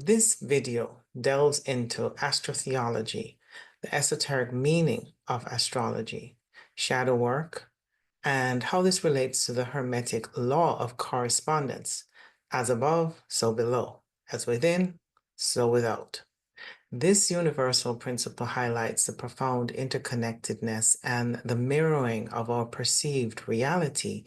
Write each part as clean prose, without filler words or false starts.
This video delves into astro-theology, the esoteric meaning of astrology, shadow work, and how this relates to the Hermetic Law of Correspondence, as above, so below, as within, so without. This universal principle highlights the profound interconnectedness and the mirroring of our perceived reality,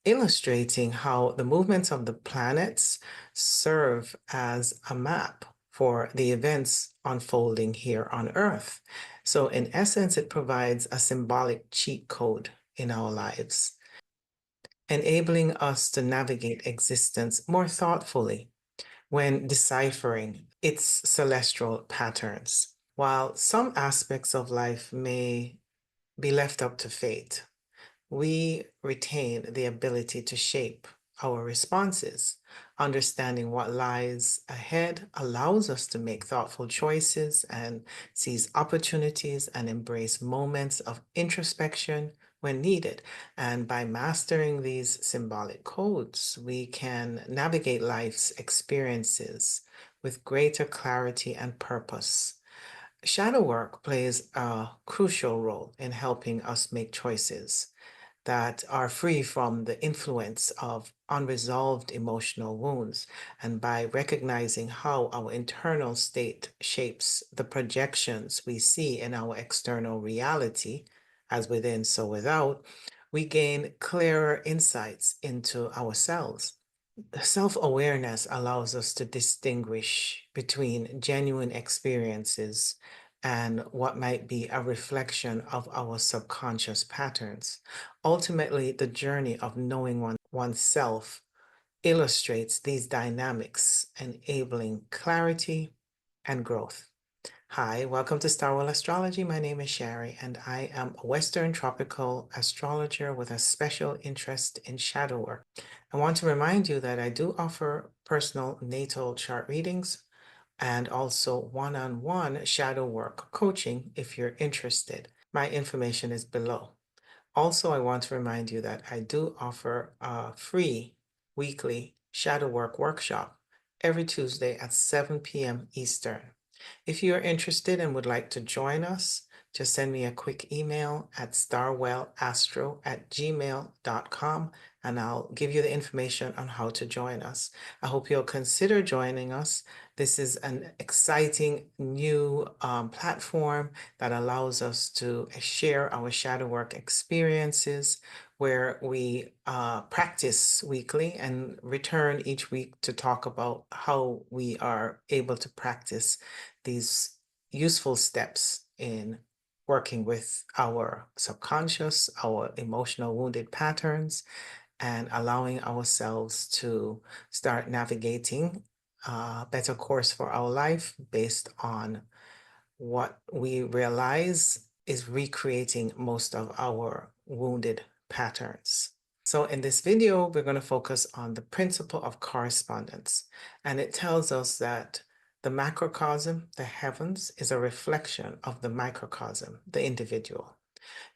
illustrating how the movements of the planets serve as a map for the events unfolding here on Earth. So, in essence, it provides a symbolic cheat code in our lives, enabling us to navigate existence more thoughtfully when deciphering its celestial patterns. While some aspects of life may be left up to fate, we retain the ability to shape our responses. Understanding what lies ahead allows us to make thoughtful choices and seize opportunities and embrace moments of introspection when needed. And by mastering these symbolic codes, we can navigate life's experiences with greater clarity and purpose. Shadow work plays a crucial role in helping us make choices that are free from the influence of unresolved emotional wounds. And by recognizing how our internal state shapes the projections we see in our external reality, as within, so without, we gain clearer insights into ourselves. Self-awareness allows us to distinguish between genuine experiences and what might be a reflection of our subconscious patterns. Ultimately, the journey of knowing oneself illustrates these dynamics, enabling clarity and growth. Hi, welcome to Star World Astrology. My name is Sherry, and I am a Western tropical astrologer with a special interest in shadow work. I want to remind you that I do offer personal natal chart readings and also one-on-one shadow work coaching if you're interested. My information is below. Also, I want to remind you that I do offer a free weekly shadow work workshop every Tuesday at 7 p.m. Eastern. If you are interested and would like to join us, just send me a quick email at starwellastro@gmail.com and I'll give you the information on how to join us. I hope you'll consider joining us. This is an exciting new platform that allows us to share our shadow work experiences, where we practice weekly and return each week to talk about how we are able to practice these useful steps in working with our subconscious, our emotional wounded patterns, and allowing ourselves to start navigating a better course for our life based on what we realize is recreating most of our wounded patterns. So in this video, we're going to focus on the principle of correspondence, and it tells us that the macrocosm, the heavens, is a reflection of the microcosm, the individual.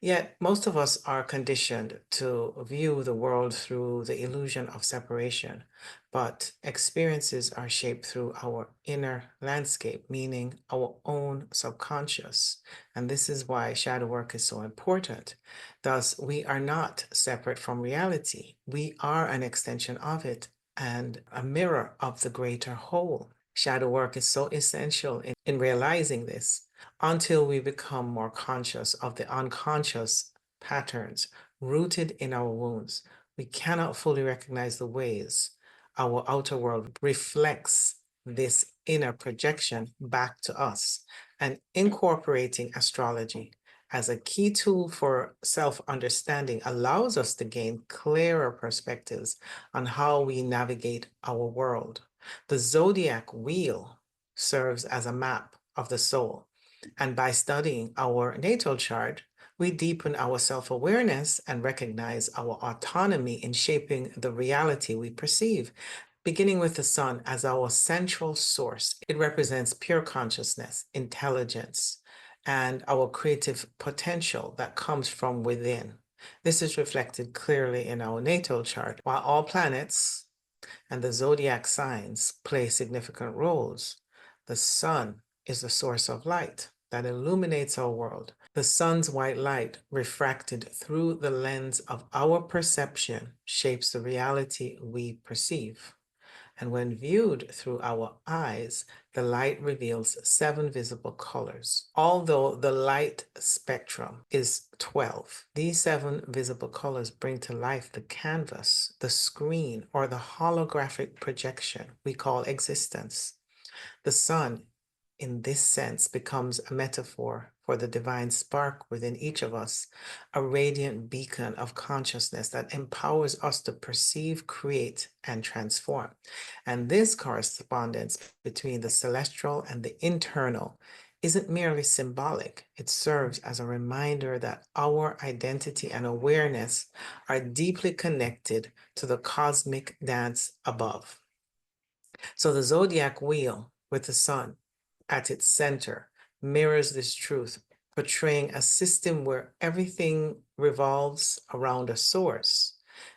Yet most of us are conditioned to view the world through the illusion of separation, but experiences are shaped through our inner landscape, meaning our own subconscious. And this is why shadow work is so important. Thus, we are not separate from reality. We are an extension of it and a mirror of the greater whole. Shadow work is so essential in realizing this until we become more conscious of the unconscious patterns rooted in our wounds. We cannot fully recognize the ways our outer world reflects this inner projection back to us. And incorporating astrology as a key tool for self-understanding allows us to gain clearer perspectives on how we navigate our world. The zodiac wheel serves as a map of the soul, and by studying our natal chart, we deepen our self-awareness and recognize our autonomy in shaping the reality we perceive. Beginning with the sun as our central source, it represents pure consciousness, intelligence, and our creative potential that comes from within. This is reflected clearly in our natal chart. While all planets and the zodiac signs play significant roles, The sun is the source of light that illuminates our world. The sun's white light, refracted through the lens of our perception, shapes the reality we perceive. And when viewed through our eyes, the light reveals 7 visible colors. Although the light spectrum is 12, these 7 visible colors bring to life the canvas, the screen, or the holographic projection we call existence. The sun, in this sense, becomes a metaphor for the divine spark within each of us, a radiant beacon of consciousness that empowers us to perceive, create, and transform. And this correspondence between the celestial and the internal isn't merely symbolic. It serves as a reminder that our identity and awareness are deeply connected to the cosmic dance above. So the zodiac wheel with the sun at its center mirrors this truth, portraying a system where everything revolves around a source,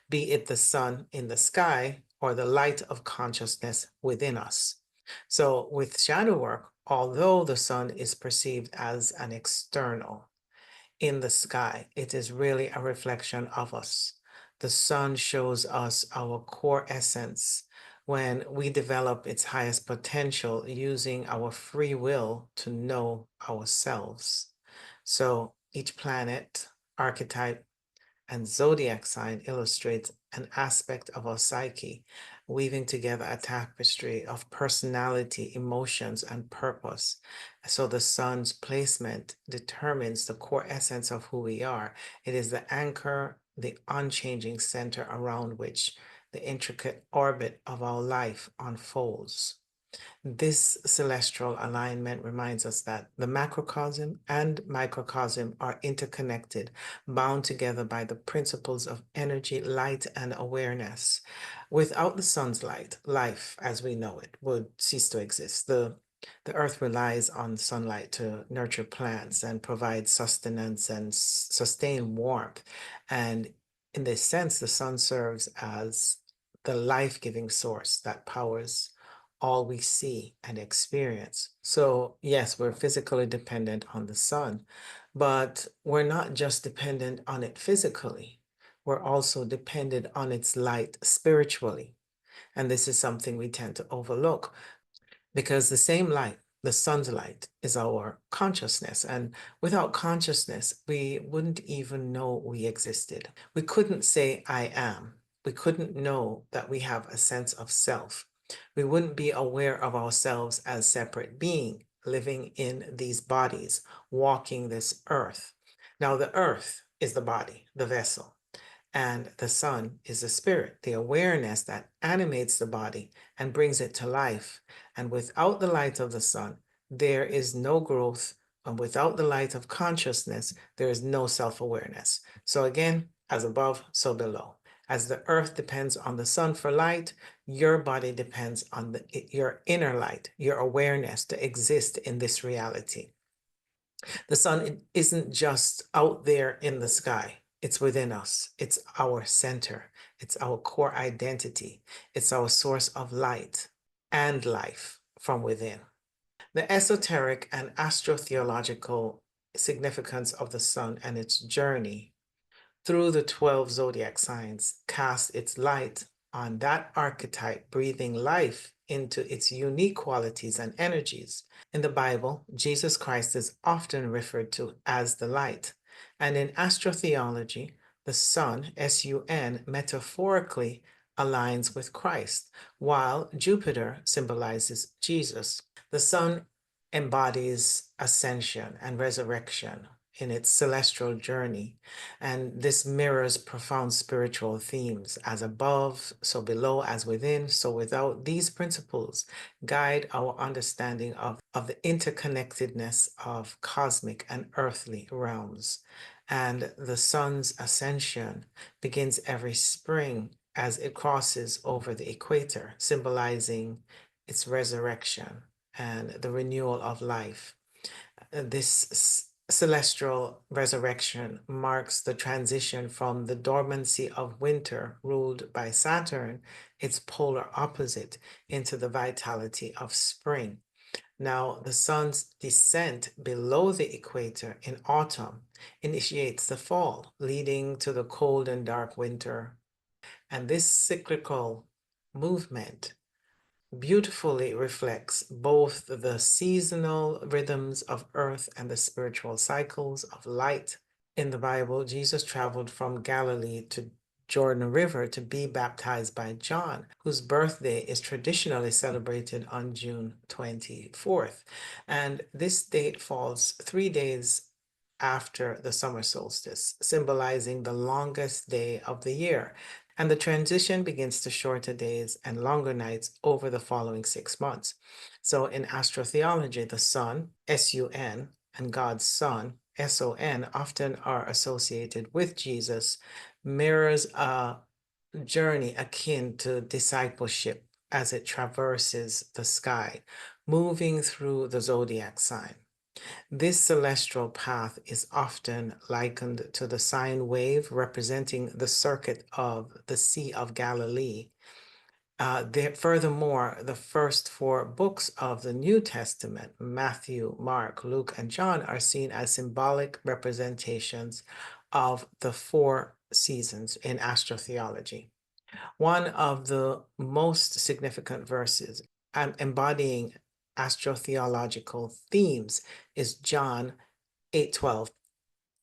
be it the sun in the sky or the light of consciousness within us. So with shadow work, although the sun is perceived as an external in the sky, it is really a reflection of us. The sun shows us our core essence when we develop its highest potential using our free will to know ourselves. So each planet, archetype, and zodiac sign illustrates an aspect of our psyche, weaving together a tapestry of personality, emotions, and purpose. So the sun's placement determines the core essence of who we are. It is the anchor, the unchanging center around which the intricate orbit of our life unfolds. This celestial alignment reminds us that the macrocosm and microcosm are interconnected, bound together by the principles of energy, light, and awareness. Without the sun's light, life as we know it would cease to exist. The earth relies on sunlight to nurture plants and provide sustenance and sustain warmth. And in this sense, the sun serves as the life-giving source that powers all we see and experience. So yes, we're physically dependent on the sun, but we're not just dependent on it physically. We're also dependent on its light spiritually. And this is something we tend to overlook because the same light, the sun's light, is our consciousness. And without consciousness, we wouldn't even know we existed. We couldn't say, I am. We couldn't know that we have a sense of self. We wouldn't be aware of ourselves as separate being living in these bodies, walking this earth. Now, the earth is the body, the vessel, and the sun is the spirit, the awareness that animates the body and brings it to life. And without the light of the sun, there is no growth. And without the light of consciousness, there is no self-awareness. So again, as above, so below. As the earth depends on the sun for light, your body depends on your inner light, your awareness to exist in this reality. The sun isn't just out there in the sky. It's within us. It's our center. It's our core identity. It's our source of light and life from within. The esoteric and astro-theological significance of the sun and its journey through the 12 zodiac signs casts its light on that archetype, breathing life into its unique qualities and energies. In the Bible, Jesus Christ is often referred to as the light. And in astro-theology, the sun, S-U-N, metaphorically aligns with Christ, while Jupiter symbolizes Jesus. The sun embodies ascension and resurrection in its celestial journey, and this mirrors profound spiritual themes: as above, so below; as within, so without. These principles guide our understanding of the interconnectedness of cosmic and earthly realms. And the sun's ascension begins every spring as it crosses over the equator, symbolizing its resurrection and the renewal of life. This celestial resurrection marks the transition from the dormancy of winter ruled by Saturn, its polar opposite, into the vitality of spring. Now, the sun's descent below the equator in autumn initiates the fall, leading to the cold and dark winter. And this cyclical movement beautifully reflects both the seasonal rhythms of earth and the spiritual cycles of light. In the Bible, Jesus traveled from Galilee to Jordan River to be baptized by John, whose birthday is traditionally celebrated on June 24th. And this date falls 3 days after the summer solstice, symbolizing the longest day of the year. And the transition begins to shorter days and longer nights over the following 6 months. So in astro-theology, the sun, S-U-N, and God's Son, S-O-N, often are associated with Jesus, mirrors a journey akin to discipleship as it traverses the sky, moving through the zodiac sign. This celestial path is often likened to the sine wave representing the circuit of the Sea of Galilee. Furthermore, the first four books of the New Testament, Matthew, Mark, Luke, and John, are seen as symbolic representations of the four seasons in astrotheology. One of the most significant verses embodying astrotheological themes is John 8:12,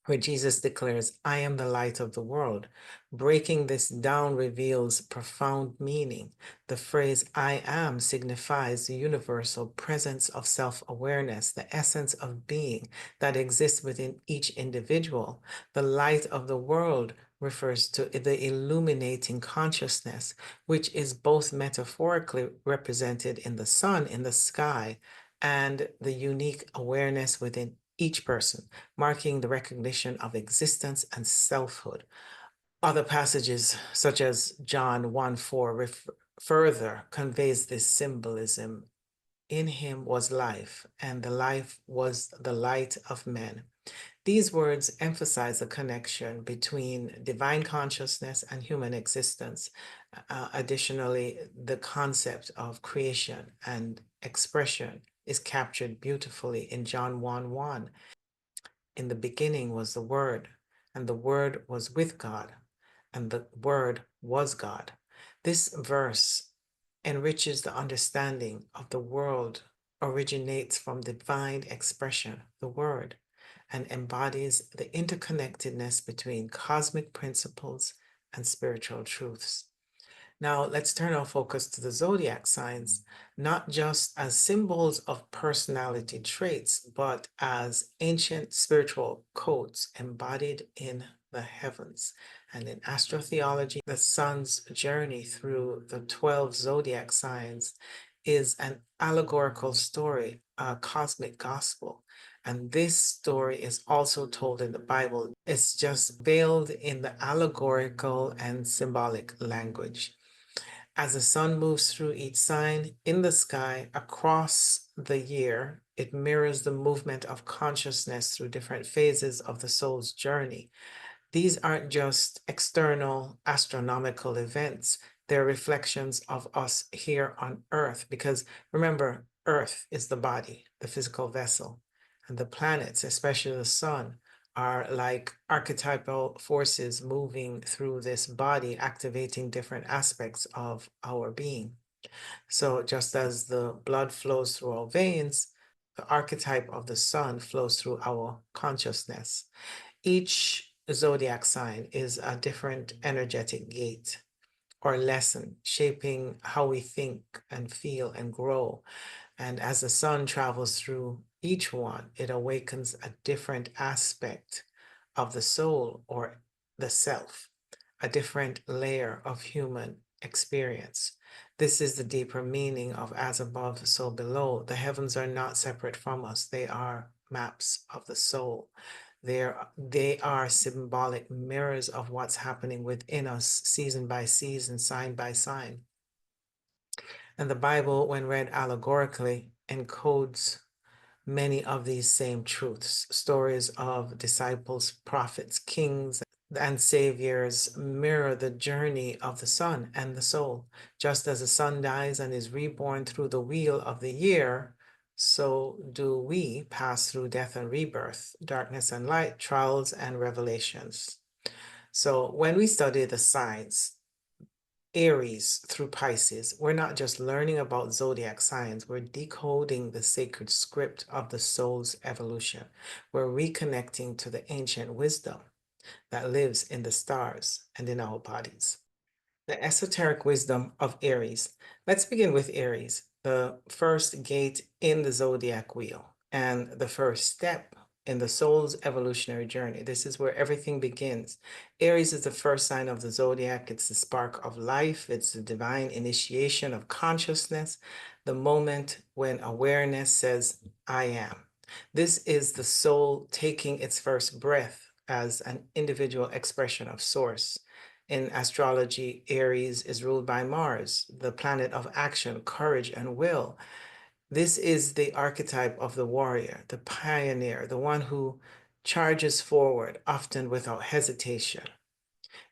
where Jesus declares, I am the light of the world. Breaking this down reveals profound meaning. The phrase I am signifies the universal presence of self-awareness, the essence of being that exists within each individual. The light of the world refers to the illuminating consciousness, which is both metaphorically represented in the sun in the sky and the unique awareness within each person, marking the recognition of existence and selfhood. Other passages, such as John 1:4, further conveys this symbolism. In him was life, and the life was the light of men. These words emphasize the connection between divine consciousness and human existence. Additionally, the concept of creation and expression is captured beautifully in John 1:1. In the beginning was the Word, and the Word was with God, and the Word was God. This verse enriches the understanding of the world, originates from divine expression, the Word, and embodies the interconnectedness between cosmic principles and spiritual truths. Now, let's turn our focus to the zodiac signs, not just as symbols of personality traits, but as ancient spiritual codes embodied in the heavens. And in astrotheology, the sun's journey through the 12 zodiac signs is an allegorical story, a cosmic gospel. And this story is also told in the Bible. It's just veiled in the allegorical and symbolic language. As the sun moves through each sign in the sky across the year, it mirrors the movement of consciousness through different phases of the soul's journey. These aren't just external astronomical events, they're reflections of us here on Earth. Because remember, Earth is the body, the physical vessel, and the planets, especially the sun, are like archetypal forces moving through this body, activating different aspects of our being. So just as the blood flows through our veins, the archetype of the sun flows through our consciousness. Each zodiac sign is a different energetic gate or lesson, shaping how we think and feel and grow. And as the sun travels through each one, it awakens a different aspect of the soul or the self, a different layer of human experience. This is the deeper meaning of as above, so below. The heavens are not separate from us. They are maps of the soul. They are symbolic mirrors of what's happening within us, season by season, sign by sign. And the Bible, when read allegorically, encodes many of these same truths. Stories of disciples, prophets, kings, and saviors mirror the journey of the sun and the soul. Just as the sun dies and is reborn through the wheel of the year, so do we pass through death and rebirth, darkness and light, trials and revelations. So when we study the signs, Aries through Pisces, we're not just learning about zodiac signs, we're decoding the sacred script of the soul's evolution. We're reconnecting to the ancient wisdom that lives in the stars and in our bodies. The esoteric wisdom of Aries. Let's begin with Aries, the first gate in the zodiac wheel and the first step in the soul's evolutionary journey. This is where everything begins. Aries is the first sign of the zodiac. It's the spark of life. It's the divine initiation of consciousness, the moment when awareness says, I am. This is the soul taking its first breath as an individual expression of source. In astrology, Aries is ruled by Mars, the planet of action, courage, and will. This is the archetype of the warrior, the pioneer, the one who charges forward, often without hesitation.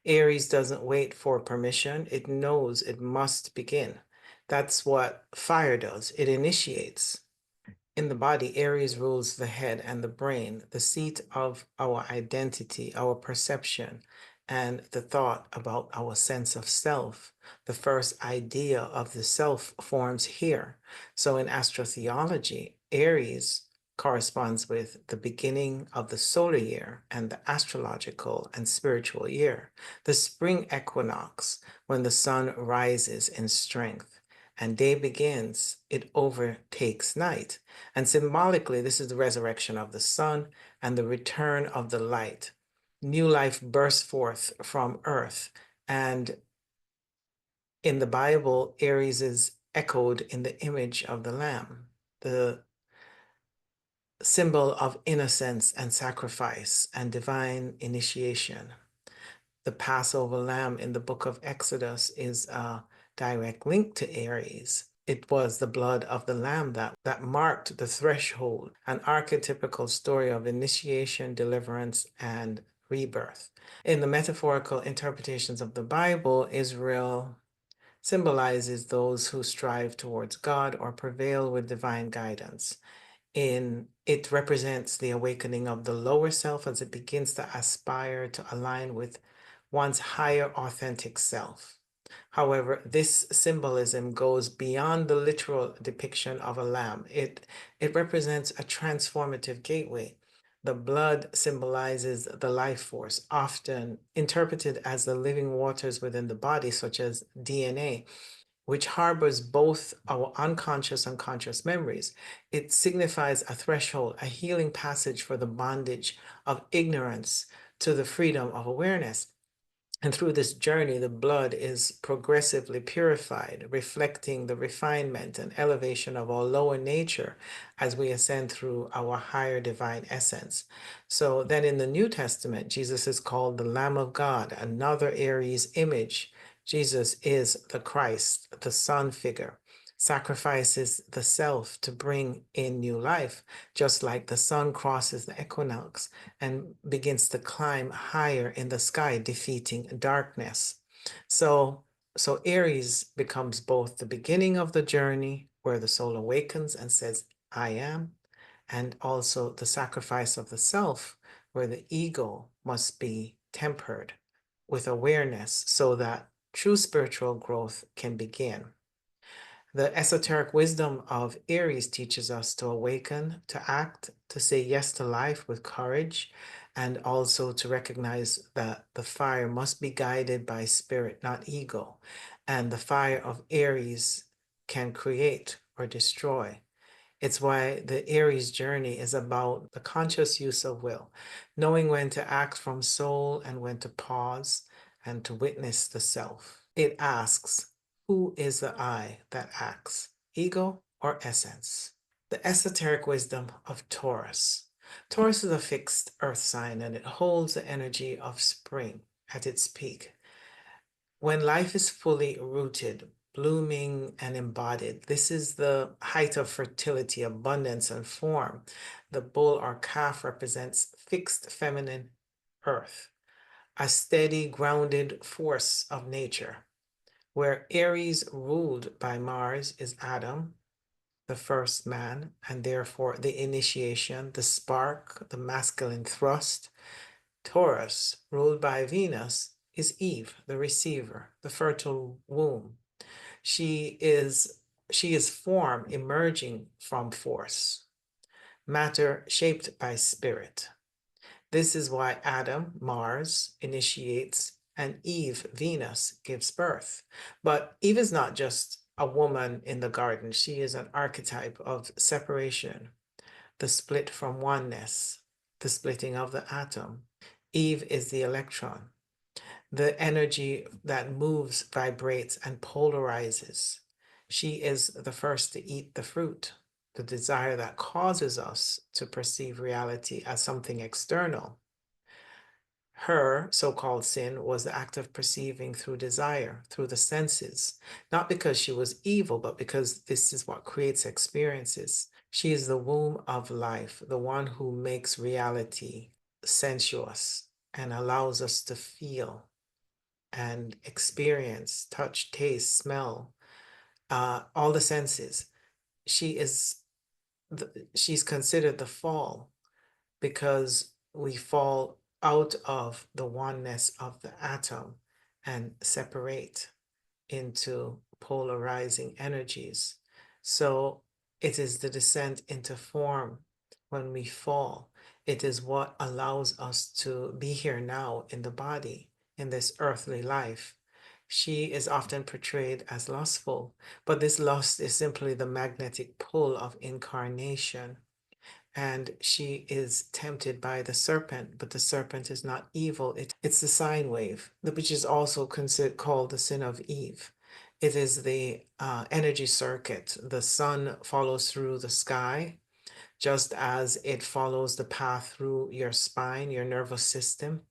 Aries doesn't wait for permission. It knows it must begin. That's what fire does. It initiates. In the body, Aries rules the head and the brain, the seat of our identity, our perception, and the thought about our sense of self. The first idea of the self forms here. So in astro-theology, Aries corresponds with the beginning of the solar year and the astrological and spiritual year, the spring equinox, when the sun rises in strength and day begins, it overtakes night. And symbolically, this is the resurrection of the sun and the return of the light. New life bursts forth from earth. And in the Bible, Aries is echoed in the image of the Lamb, the symbol of innocence and sacrifice and divine initiation. The Passover lamb in the book of Exodus is a direct link to Aries. It was the blood of the lamb that marked the threshold, an archetypical story of initiation, deliverance, and rebirth. In the metaphorical interpretations of the Bible, Israel symbolizes those who strive towards God or prevail with divine guidance. It represents the awakening of the lower self as it begins to aspire to align with one's higher authentic self. However, this symbolism goes beyond the literal depiction of a lamb. It represents a transformative gateway. The blood symbolizes the life force, often interpreted as the living waters within the body, such as DNA, which harbors both our unconscious and conscious memories. It signifies a threshold, a healing passage for the bondage of ignorance to the freedom of awareness. And through this journey, the blood is progressively purified, reflecting the refinement and elevation of our lower nature as we ascend through our higher divine essence. So then in the New Testament, Jesus is called the Lamb of God, another Aries image. Jesus is the Christ, the Son figure, sacrifices the self to bring in new life, just like the sun crosses the equinox and begins to climb higher in the sky, defeating darkness. So, so Aries becomes both the beginning of the journey where the soul awakens and says, I am, and also the sacrifice of the self, where the ego must be tempered with awareness so that true spiritual growth can begin. The esoteric wisdom of Aries teaches us to awaken, to act, to say yes to life with courage, and also to recognize that the fire must be guided by spirit, not ego. And the fire of Aries can create or destroy. It's why the Aries journey is about the conscious use of will, knowing when to act from soul and when to pause and to witness the self. It asks, who is the I that acts, ego or essence? The esoteric wisdom of Taurus. Taurus is a fixed earth sign and it holds the energy of spring at its peak. When life is fully rooted, blooming and embodied, this is the height of fertility, abundance, and form. The bull or calf represents fixed feminine earth, a steady, grounded force of nature. Where Aries, ruled by Mars, is Adam, the first man, and therefore the initiation, the spark, the masculine thrust. Taurus, ruled by Venus, is Eve, the receiver, the fertile womb. She is form emerging from force, matter shaped by spirit. This is why Adam, Mars, initiates, and Eve, Venus, gives birth. But Eve is not just a woman in the garden. She is an archetype of separation, the split from oneness, the splitting of the atom. Eve is the electron, the energy that moves, vibrates, and polarizes. She is the first to eat the fruit, the desire that causes us to perceive reality as something external. Her so-called sin was the act of perceiving through desire, through the senses, not because she was evil, but because this is what creates experiences. She is the womb of life, the one who makes reality sensuous and allows us to feel and experience, touch, taste, smell, all the senses. She's considered the fall because we fall out of the oneness of the atom and separate into polarizing energies. So it is the descent into form when we fall. It is what allows us to be here now in the body, in this earthly life. She is often portrayed as lustful, but this lust is simply the magnetic pull of incarnation. And she is tempted by the serpent, but the serpent is not evil. It's the sine wave, which is also called the sin of Eve. It is the energy circuit. The sun follows through the sky, just as it follows the path through your spine, your nervous system,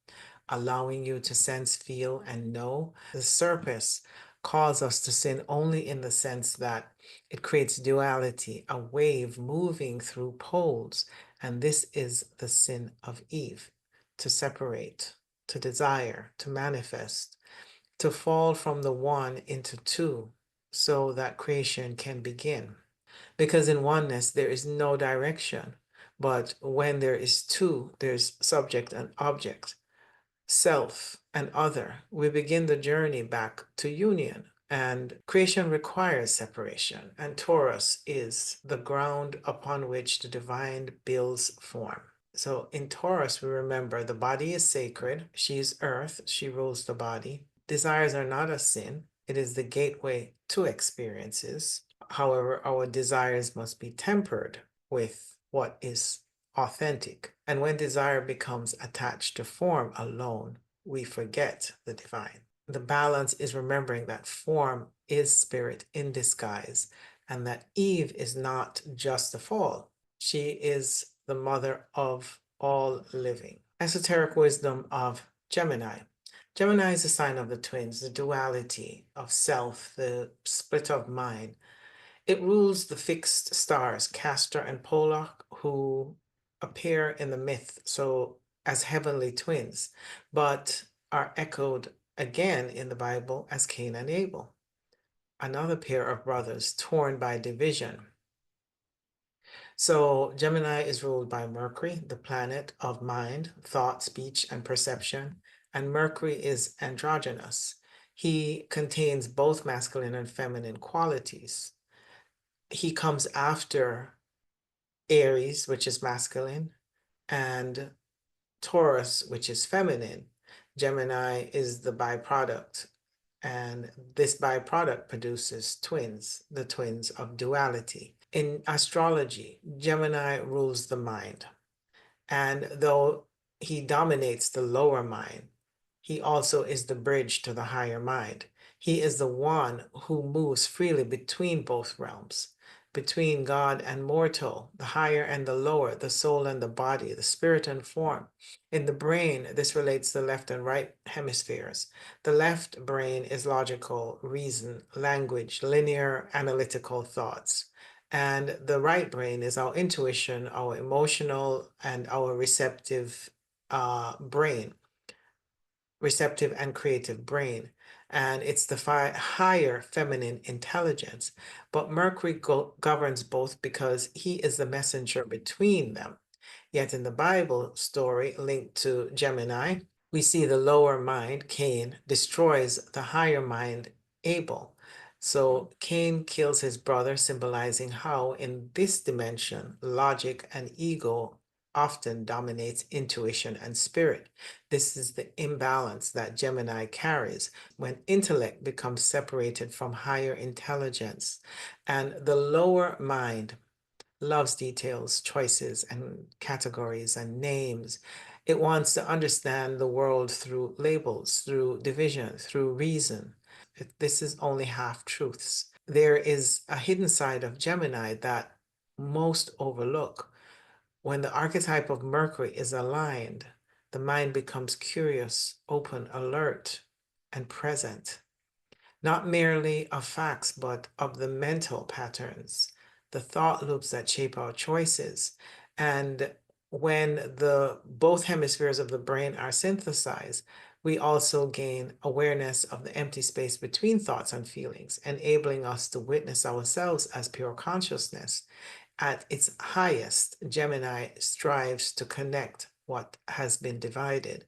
allowing you to sense, feel, and know. The surface calls us to sin only in the sense that it creates duality, a wave moving through poles. And this is the sin of Eve, to separate, to desire, to manifest, to fall from the one into two so that creation can begin. Because in oneness, there is no direction. But when there is two, there's subject and object, self and other. We begin the journey back to union. And creation requires separation. And Taurus is the ground upon which the divine builds form. So in Taurus, we remember the body is sacred. She's earth. She rules the body. Desires are not a sin. It is the gateway to experiences. However, our desires must be tempered with what is authentic. And when desire becomes attached to form alone, we forget the divine. The balance is remembering that form is spirit in disguise, and that Eve is not just the fall. She is the mother of all living. Esoteric wisdom of Gemini. Gemini is a sign of the twins, the duality of self, the split of mind. It rules the fixed stars, Castor and Pollux, who appear in the myth so as heavenly twins, but are echoed again in the Bible as Cain and Abel, another pair of brothers torn by division. So Gemini is ruled by Mercury, the planet of mind, thought, speech, and perception, and Mercury is androgynous. He contains both masculine and feminine qualities. He comes after Aries, which is masculine, and Taurus, which is feminine. Gemini is the byproduct, and this byproduct produces twins, the twins of duality. In astrology, Gemini rules the mind, and though he dominates the lower mind, he also is the bridge to the higher mind. He is the one who moves freely between both realms, between God and mortal, the higher and the lower, the soul and the body, the spirit and form. In the brain, this relates to the left and right hemispheres. The left brain is logical, reason, language, linear, analytical thoughts. And the right brain is our intuition, our emotional, and our receptive brain, receptive and creative brain. and it's the higher feminine intelligence. But Mercury governs both because he is the messenger between them. Yet in the Bible story linked to Gemini, we see the lower mind, Cain, destroys the higher mind, Abel. So Cain kills his brother, symbolizing how in this dimension, logic and ego often dominates intuition and spirit. This is the imbalance that Gemini carries when intellect becomes separated from higher intelligence. And the lower mind loves details, choices, and categories and names. It wants to understand the world through labels, through division, through reason. This is only half truths. There is a hidden side of Gemini that most overlook. When the archetype of Mercury is aligned, the mind becomes curious, open, alert, and present, not merely of facts, but of the mental patterns, the thought loops that shape our choices. And when the both hemispheres of the brain are synthesized, we also gain awareness of the empty space between thoughts and feelings, enabling us to witness ourselves as pure consciousness. At its highest, Gemini strives to connect what has been divided.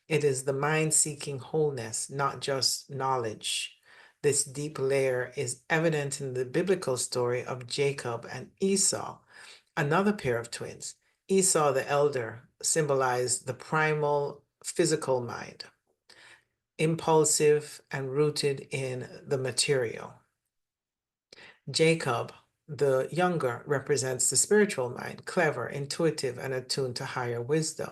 It is the mind seeking wholeness, not just knowledge. This deep layer is evident in the biblical story of Jacob and Esau, another pair of twins. Esau, the elder, symbolized the primal physical mind, impulsive and rooted in the material. Jacob, the younger, represents the spiritual mind, clever, intuitive, and attuned to higher wisdom.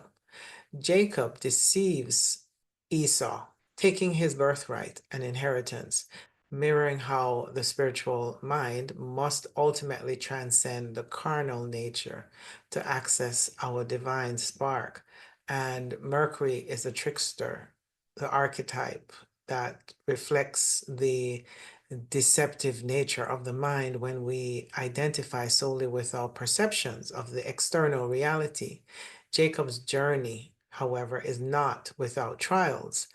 Jacob deceives Esau, taking his birthright and inheritance, mirroring how the spiritual mind must ultimately transcend the carnal nature to access our divine spark. And Mercury is a trickster, the archetype that reflects the deceptive nature of the mind when we identify solely with our perceptions of the external reality. Jacob's journey, however, is not without trials.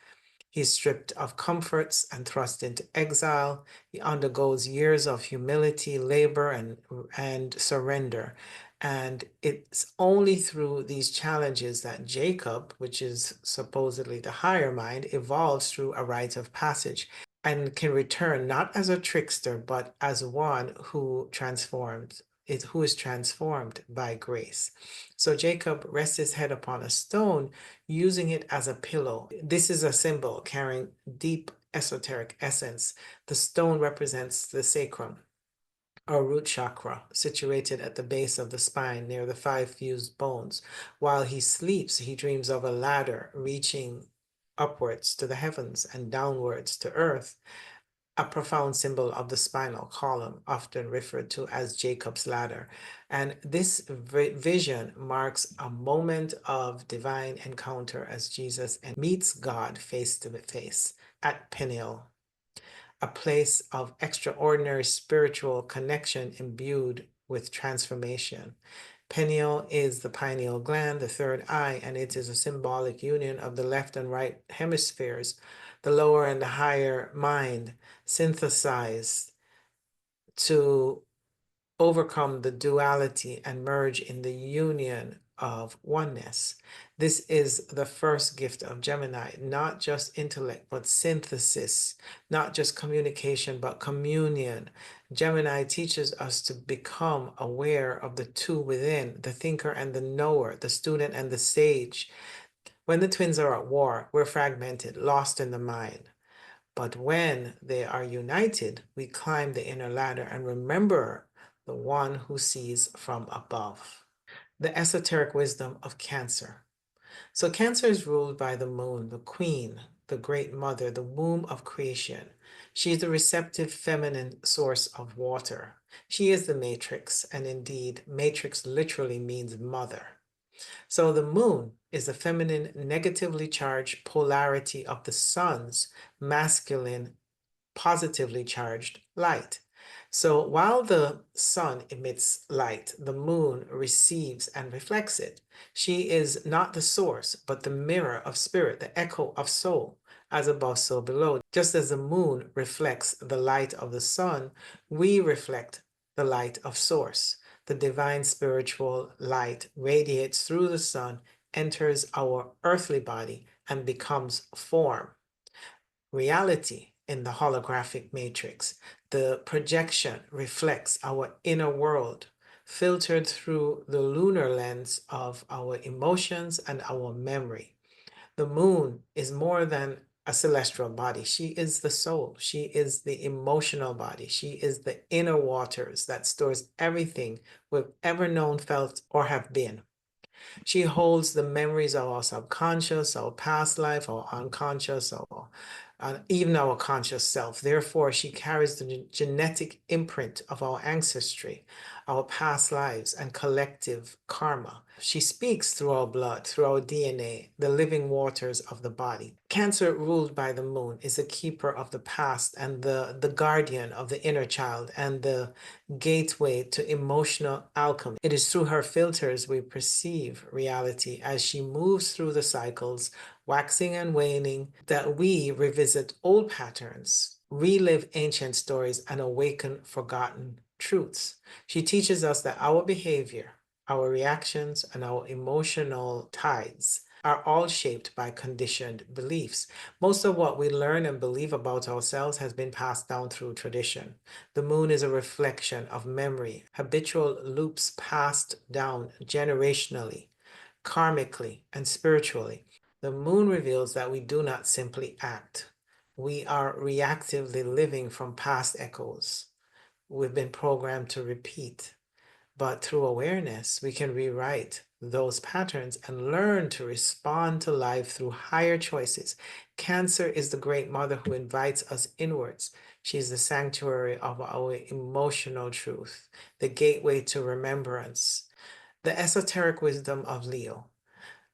He's stripped of comforts and thrust into exile. He undergoes years of humility, labor, and surrender. And it's only through these challenges that Jacob, which is supposedly the higher mind, evolves through a rite of passage and can return not as a trickster, but as one who is transformed by grace. So Jacob rests his head upon a stone, using it as a pillow. This is a symbol carrying deep esoteric essence. The stone represents the sacrum, or root chakra, situated at the base of the spine near the five fused bones. While he sleeps, he dreams of a ladder reaching upwards to the heavens and downwards to earth, a profound symbol of the spinal column, often referred to as Jacob's ladder. And this vision marks a moment of divine encounter as Jesus meets God face to face at Peniel, a place of extraordinary spiritual connection imbued with transformation. Pineal is the pineal gland, the third eye, and it is a symbolic union of the left and right hemispheres, the lower and the higher mind, synthesized to overcome the duality and merge in the union of oneness. This is the first gift of Gemini, not just intellect, but synthesis, not just communication, but communion. Gemini teaches us to become aware of the two within, the thinker and the knower, the student and the sage. When the twins are at war, we're fragmented, lost in the mind. But when they are united, we climb the inner ladder and remember the one who sees from above. The esoteric wisdom of Cancer. So Cancer is ruled by the moon, the queen, the great mother, the womb of creation. She is the receptive feminine source of water. She is the matrix, and indeed, matrix literally means mother. So the moon is the feminine negatively charged polarity of the sun's masculine positively charged light. So while the sun emits light, the moon receives and reflects it. She is not the source, but the mirror of spirit, the echo of soul, as above, so below. Just as the moon reflects the light of the sun, we reflect the light of source. The divine spiritual light radiates through the sun, enters our earthly body, and becomes form. Reality in the holographic matrix. The projection reflects our inner world, filtered through the lunar lens of our emotions and our memory. The moon is more than a celestial body. She is the soul. She is the emotional body. She is the inner waters that stores everything we've ever known, felt, or have been. She holds the memories of our subconscious, our past life, our unconscious, even our conscious self. Therefore, she carries the genetic imprint of our ancestry, our past lives, and collective karma. She speaks through our blood, through our DNA, the living waters of the body. Cancer, ruled by the moon, is a keeper of the past and the guardian of the inner child and the gateway to emotional alchemy. It is through her filters we perceive reality as she moves through the cycles, waxing and waning, that we revisit old patterns, relive ancient stories, and awaken forgotten truths. She teaches us that our behavior, our reactions, and our emotional tides are all shaped by conditioned beliefs. Most of what we learn and believe about ourselves has been passed down through tradition. The moon is a reflection of memory, habitual loops passed down generationally, karmically, and spiritually. The moon reveals that we do not simply act. We are reactively living from past echoes. We've been programmed to repeat. But through awareness, we can rewrite those patterns and learn to respond to life through higher choices. Cancer is the great mother who invites us inwards. She is the sanctuary of our emotional truth, the gateway to remembrance, the esoteric wisdom of Leo.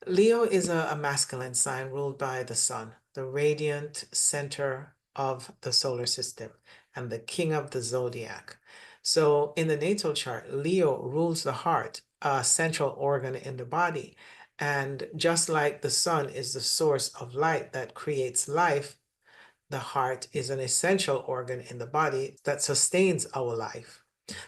Leo is a masculine sign ruled by the sun, the radiant center of the solar system, and the king of the zodiac. So in the natal chart, Leo rules the heart, a central organ in the body. And just like the sun is the source of light that creates life, the heart is an essential organ in the body that sustains our life.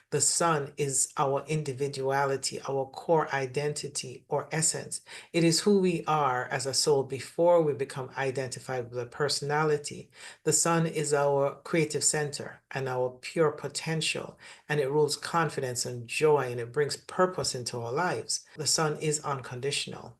The sun is our individuality, our core identity or essence. It is who we are as a soul before we become identified with a personality. The sun is our creative center and our pure potential, and it rules confidence and joy, and it brings purpose into our lives. The sun is unconditional,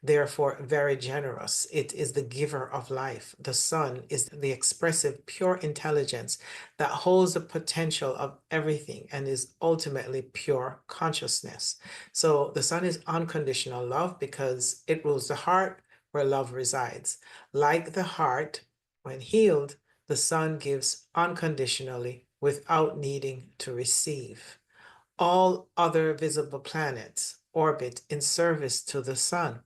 therefore very generous. It is the giver of life. The sun is the expressive, pure intelligence that holds the potential of everything and is ultimately pure consciousness. So the sun is unconditional love because it rules the heart where love resides. Like the heart, when healed, the sun gives unconditionally without needing to receive. All other visible planets orbit in service to the sun,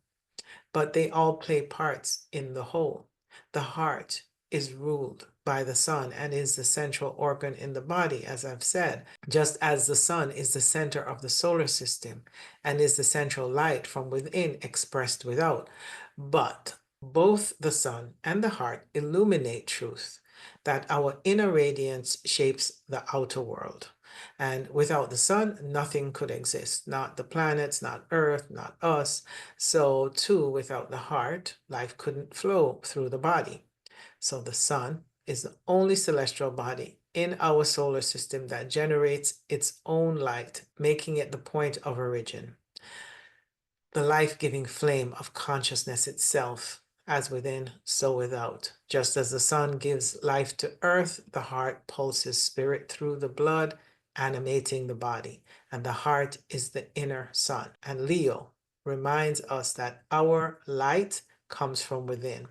but they all play parts in the whole. The heart is ruled by the sun and is the central organ in the body, as I've said, just as the sun is the center of the solar system and is the central light from within expressed without. But both the sun and the heart illuminate truth, that our inner radiance shapes the outer world. And without the sun, nothing could exist, not the planets, not Earth, not us. So too, without the heart, life couldn't flow through the body. So the sun is the only celestial body in our solar system that generates its own light, making it the point of origin, the life-giving flame of consciousness itself, as within, so without. Just as the sun gives life to earth, the heart pulses spirit through the blood, animating the body. And the heart is the inner sun. And Leo reminds us that our light comes from within.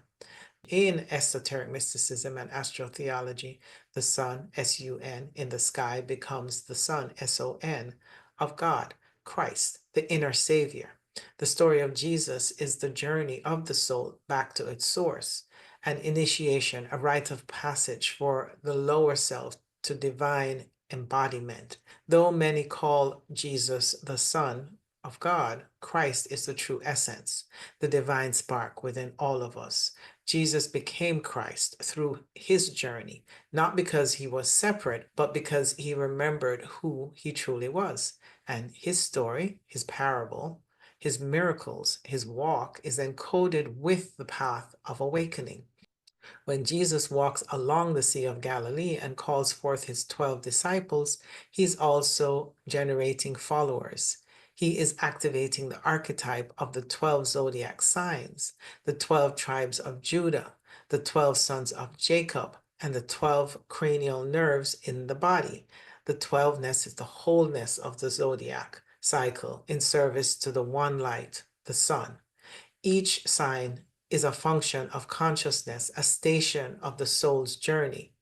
In esoteric mysticism and astro-theology, the sun, S-U-N, in the sky becomes the sun, S-O-N, of God, Christ, the inner savior. The story of Jesus is the journey of the soul back to its source, an initiation, a rite of passage for the lower self to divine embodiment. Though many call Jesus the Son of God, Christ is the true essence, the divine spark within all of us. Jesus became Christ through his journey, not because he was separate, but because he remembered who he truly was. And his story, his parable, his miracles, his walk is encoded with the path of awakening. When Jesus walks along the Sea of Galilee and calls forth his 12 disciples, he's also generating followers. He is activating the archetype of the 12 zodiac signs, the 12 tribes of Judah, the 12 sons of Jacob, and the 12 cranial nerves in the body. The 12ness is the wholeness of the zodiac cycle in service to the one light, the sun. Each sign is a function of consciousness, a station of the soul's journey.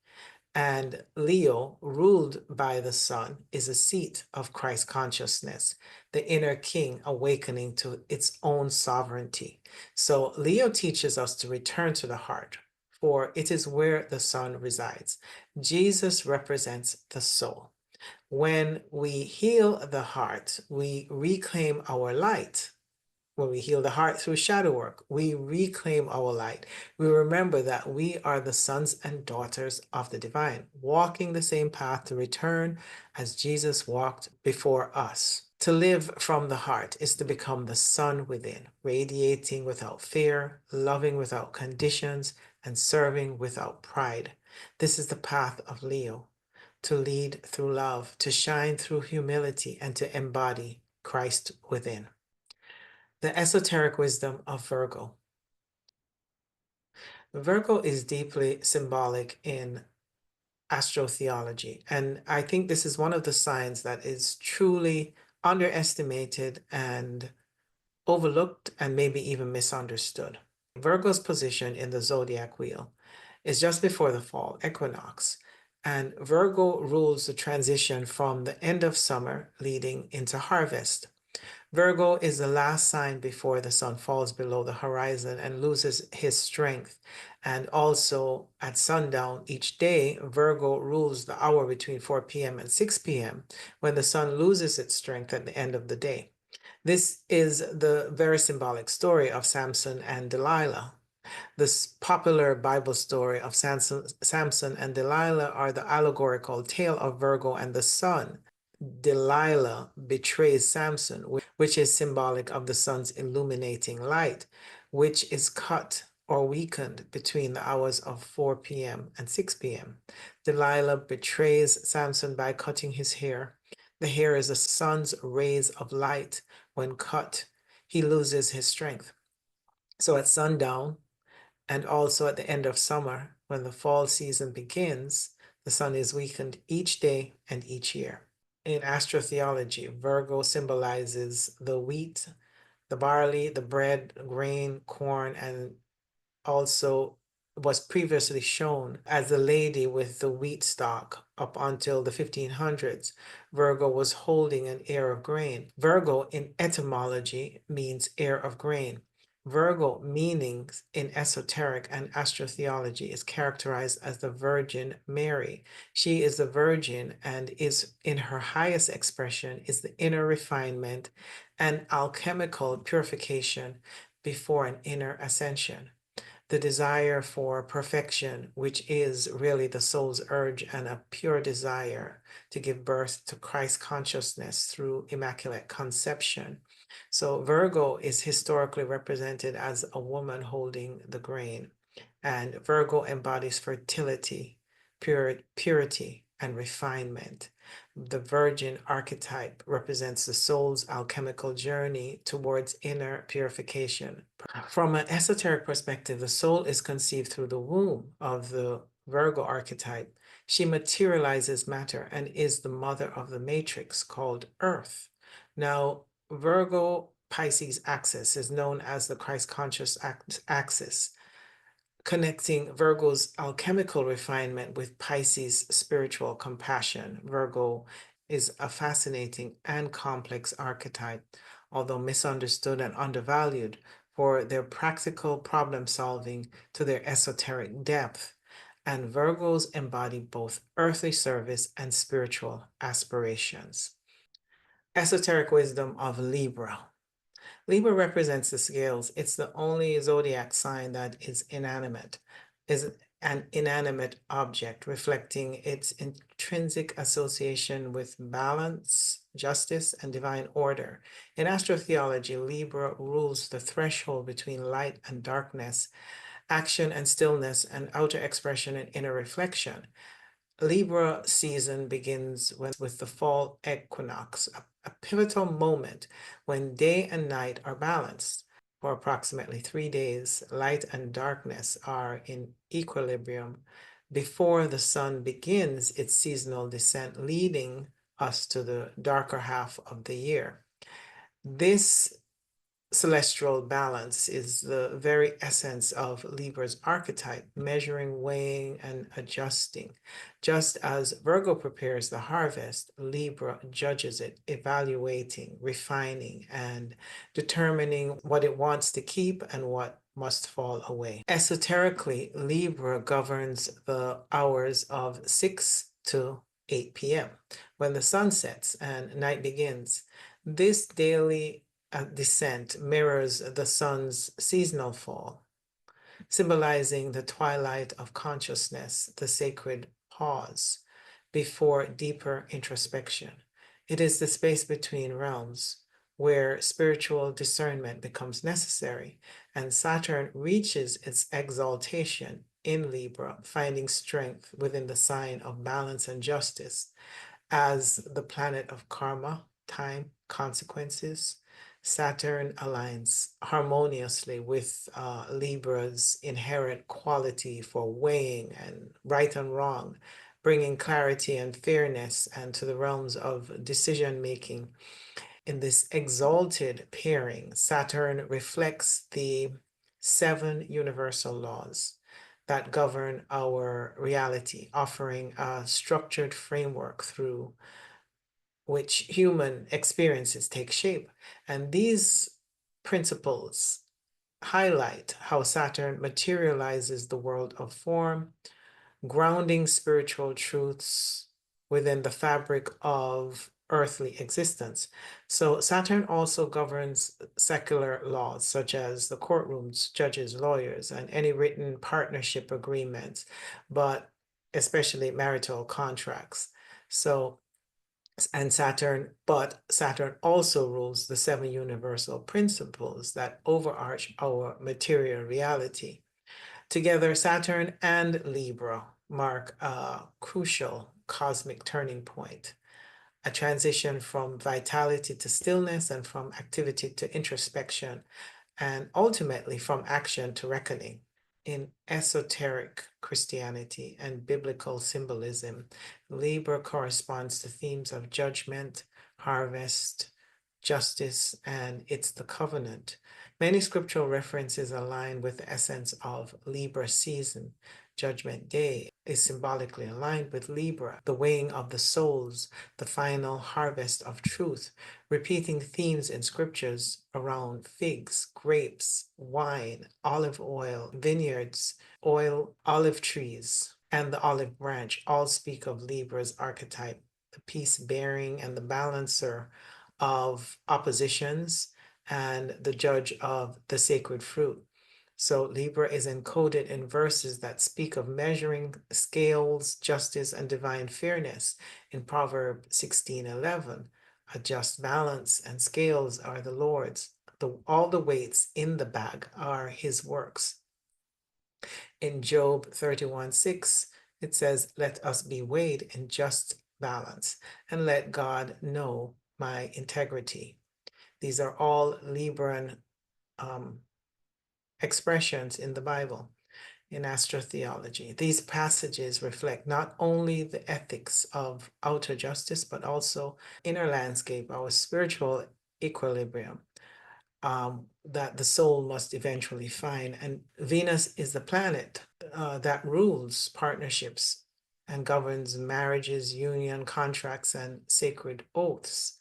And Leo, ruled by the sun, is a seat of Christ consciousness, the inner king awakening to its own sovereignty. So Leo teaches us to return to the heart, for it is where the sun resides. Jesus represents the soul. When we heal the heart, we reclaim our light. When we heal the heart through shadow work, we reclaim our light. We remember that we are the sons and daughters of the divine, walking the same path to return as Jesus walked before us. To live from the heart is to become the sun within, radiating without fear, loving without conditions, and serving without pride. This is the path of Leo, to lead through love, to shine through humility, and to embody Christ within. The esoteric wisdom of Virgo. Virgo is deeply symbolic in astro-theology, and I think this is one of the signs that is truly underestimated and overlooked and maybe even misunderstood. Virgo's position in the zodiac wheel is just before the fall equinox, and Virgo rules the transition from the end of summer leading into harvest. Virgo is the last sign before the sun falls below the horizon and loses his strength. And also at sundown each day, Virgo rules the hour between 4 p.m. and 6 p.m. when the sun loses its strength at the end of the day. This is the very symbolic story of Samson and Delilah. This popular Bible story of Samson and Delilah are the allegorical tale of Virgo and the sun. Delilah betrays Samson, which is symbolic of the sun's illuminating light, which is cut or weakened between the hours of 4 p.m. and 6 p.m. Delilah betrays Samson by cutting his hair. The hair is the sun's rays of light. When cut, he loses his strength. So at sundown, and also at the end of summer, when the fall season begins, the sun is weakened each day and each year. In astro-theology, Virgo symbolizes the wheat, the barley, the bread, grain, corn, and also was previously shown as the lady with the wheat stalk up until the 1500s. Virgo was holding an ear of grain. Virgo in etymology means ear of grain. Virgo meanings in esoteric and astrotheology is characterized as the Virgin Mary. She is the Virgin and is in her highest expression is the inner refinement and alchemical purification before an inner ascension. The desire for perfection, which is really the soul's urge and a pure desire to give birth to Christ consciousness through immaculate conception. So Virgo is historically represented as a woman holding the grain, and Virgo embodies fertility, purity, and refinement. The virgin archetype represents the soul's alchemical journey towards inner purification. From an esoteric perspective, the soul is conceived through the womb of the Virgo archetype. She materializes matter and is the mother of the matrix called Earth. Now, Virgo Pisces axis is known as the Christ conscious axis, connecting Virgo's alchemical refinement with Pisces' spiritual compassion. Virgo is a fascinating and complex archetype, although misunderstood and undervalued for their practical problem solving to their esoteric depth. and Virgos embody both earthly service and spiritual aspirations. Esoteric Wisdom of Libra. Libra represents the scales. It's the only zodiac sign that is inanimate, is an inanimate object, reflecting its intrinsic association with balance, justice, and divine order. In astro-theology, Libra rules the threshold between light and darkness, action and stillness, and outer expression and inner reflection. Libra season begins with the fall equinox, a pivotal moment when day and night are balanced. For approximately 3 days, light and darkness are in equilibrium before the sun begins its seasonal descent, leading us to the darker half of the year. This celestial balance is the very essence of Libra's archetype, measuring, weighing, and adjusting. Just as Virgo prepares the harvest, Libra judges it, evaluating, refining, and determining what it wants to keep and what must fall away. Esoterically, Libra governs the hours of 6 to 8 p.m. when the sun sets and night begins. This daily descent mirrors the sun's seasonal fall, symbolizing the twilight of consciousness, the sacred pause before deeper introspection. It is the space between realms where spiritual discernment becomes necessary, and Saturn reaches its exaltation in Libra, finding strength within the sign of balance and justice as the planet of karma, time, consequences. Saturn aligns harmoniously with Libra's inherent quality for weighing and right and wrong, bringing clarity and fairness and to the realms of decision making. In this exalted pairing, Saturn reflects the 7 universal laws that govern our reality, offering a structured framework through which human experiences take shape. And these principles highlight how Saturn materializes the world of form, grounding spiritual truths within the fabric of earthly existence. So Saturn also governs secular laws, such as the courtrooms, judges, lawyers, and any written partnership agreements, but especially marital contracts. But Saturn also rules the 7 universal principles that overarch our material reality. Together, Saturn and Libra mark a crucial cosmic turning point, a transition from vitality to stillness and from activity to introspection, and ultimately from action to reckoning. In esoteric Christianity and biblical symbolism, Libra corresponds to themes of judgment, harvest, justice, and it's the covenant. Many scriptural references align with the essence of Libra season. Judgment Day is symbolically aligned with Libra, the weighing of the souls, the final harvest of truth, repeating themes in scriptures around figs, grapes, wine, olive oil, vineyards, oil, olive trees, and the olive branch all speak of Libra's archetype, the peace bearing and the balancer of oppositions and the judge of the sacred fruit. So Libra is encoded in verses that speak of measuring scales, justice, and divine fairness. In Proverbs 16:11, a just balance and scales are the Lord's. All the weights in the bag are his works. In Job 31:6, it says, let us be weighed in just balance, and let God know my integrity. These are all Libran expressions in the Bible, in astro-theology. These passages reflect not only the ethics of outer justice, but also inner landscape, our spiritual equilibrium that the soul must eventually find. And Venus is the planet that rules partnerships and governs marriages, union, contracts, and sacred oaths.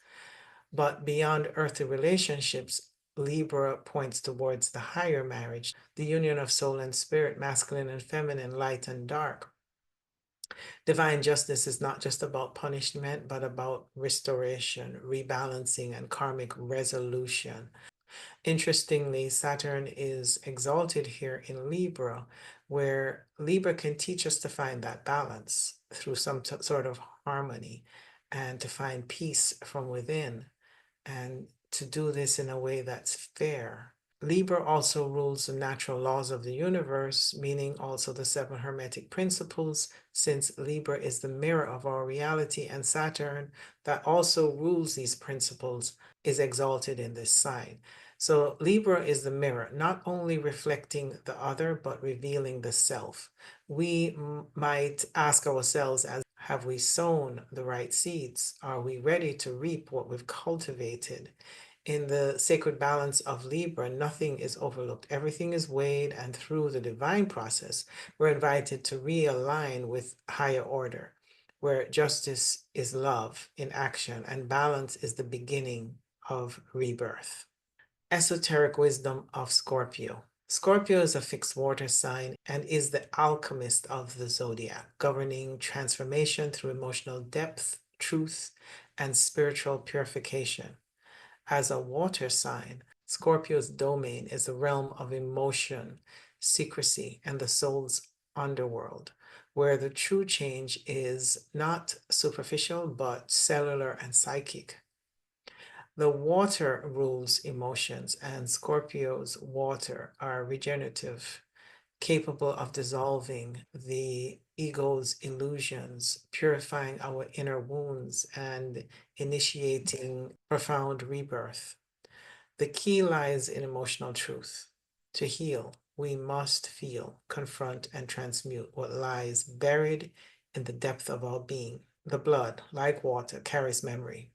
But beyond earthly relationships, Libra points towards the higher marriage, the union of soul and spirit, masculine and feminine, light and dark. Divine justice is not just about punishment, but about restoration, rebalancing, and karmic resolution. Interestingly, Saturn is exalted here in Libra, where Libra can teach us to find that balance through some sort of harmony and to find peace from within and to do this in a way that's fair. Libra also rules the natural laws of the universe, meaning also the seven Hermetic principles, since Libra is the mirror of our reality, and Saturn, that also rules these principles, is exalted in this sign. So Libra is the mirror, not only reflecting the other, but revealing the self. We might ask ourselves, as have we sown the right seeds? Are we ready to reap what we've cultivated? In the sacred balance of Libra, nothing is overlooked. Everything is weighed, and through the divine process, we're invited to realign with higher order, where justice is love in action and balance is the beginning of rebirth. Esoteric Wisdom of Scorpio. Scorpio is a fixed water sign and is the alchemist of the zodiac, governing transformation through emotional depth, truth, and spiritual purification. As a water sign, Scorpio's domain is the realm of emotion, secrecy, and the soul's underworld, where the true change is not superficial, but cellular and psychic. The water rules emotions, and Scorpio's water are regenerative, capable of dissolving the ego's illusions, purifying our inner wounds, and initiating profound rebirth. The key lies in emotional truth. To heal, we must feel, confront, and transmute what lies buried in the depth of our being. The blood, like water, carries memory.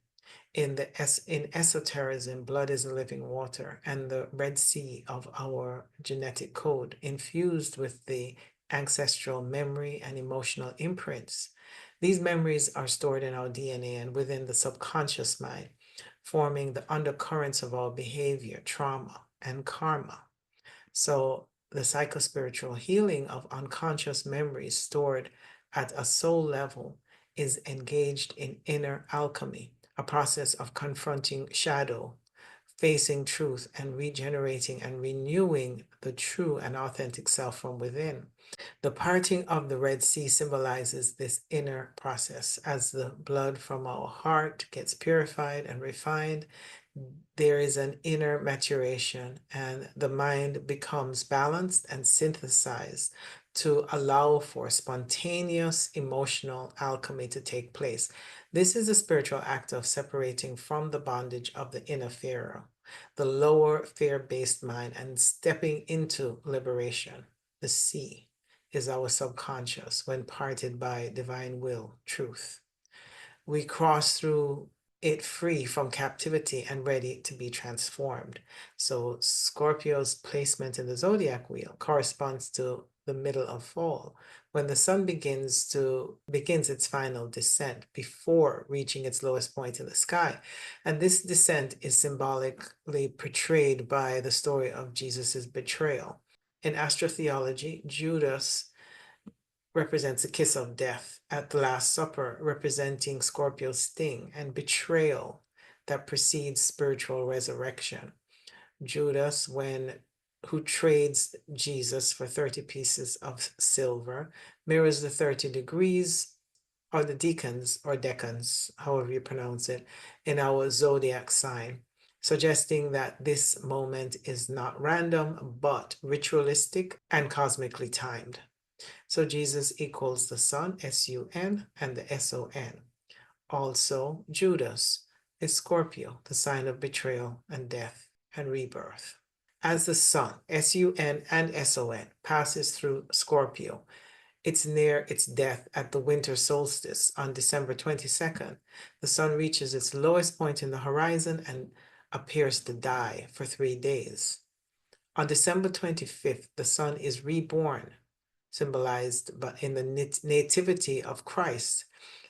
In esotericism, blood is the living water and the Red Sea of our genetic code, infused with the ancestral memory and emotional imprints. These memories are stored in our DNA and within the subconscious mind, forming the undercurrents of our behavior, trauma, and karma. So the psychospiritual healing of unconscious memories stored at a soul level is engaged in inner alchemy, a process of confronting shadow, facing truth, and regenerating and renewing the true and authentic self from within. The parting of the Red Sea symbolizes this inner process. As the blood from our heart gets purified and refined, there is an inner maturation, and the mind becomes balanced and synthesized to allow for spontaneous emotional alchemy to take place. This is a spiritual act of separating from the bondage of the inner Pharaoh, the lower fear-based mind, and stepping into liberation. The sea is our subconscious when parted by divine will, truth. We cross through it free from captivity and ready to be transformed. So Scorpio's placement in the zodiac wheel corresponds to the middle of fall, when the sun begins its final descent before reaching its lowest point in the sky. And this descent is symbolically portrayed by the story of Jesus's betrayal. In astro-theology, Judas represents a kiss of death at the Last Supper, representing Scorpio's sting and betrayal that precedes spiritual resurrection. Judas, who trades Jesus for 30 pieces of silver, mirrors the 30 degrees or the decans, however you pronounce it, in our zodiac sign, suggesting that this moment is not random, but ritualistic and cosmically timed. So Jesus equals the sun, S-U-N, and the S-O-N. Also, Judas is Scorpio, the sign of betrayal and death and rebirth. As the sun, S-U-N and S-O-N, passes through Scorpio, it's near its death at the winter solstice on December 22nd. The sun reaches its lowest point in the horizon and appears to die for 3 days. On December 25th, the sun is reborn, symbolized in the nativity of Christ.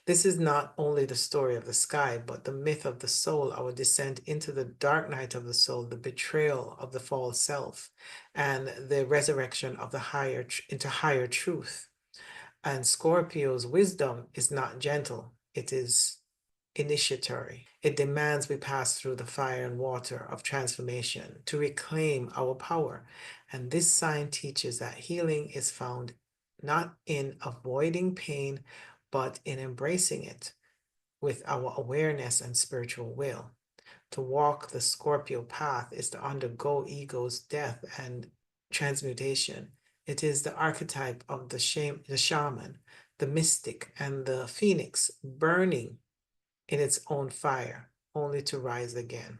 This is not only the story of the sky, but the myth of the soul, our descent into the dark night of the soul, the betrayal of the false self, and the resurrection of the into higher truth. And Scorpio's wisdom is not gentle, it is initiatory. It demands we pass through the fire and water of transformation to reclaim our power. And this sign teaches that healing is found not in avoiding pain, but in embracing it with our awareness and spiritual will. To walk the Scorpio path is to undergo ego's death and transmutation. It is the archetype of the shaman, the mystic, and the phoenix burning in its own fire, only to rise again.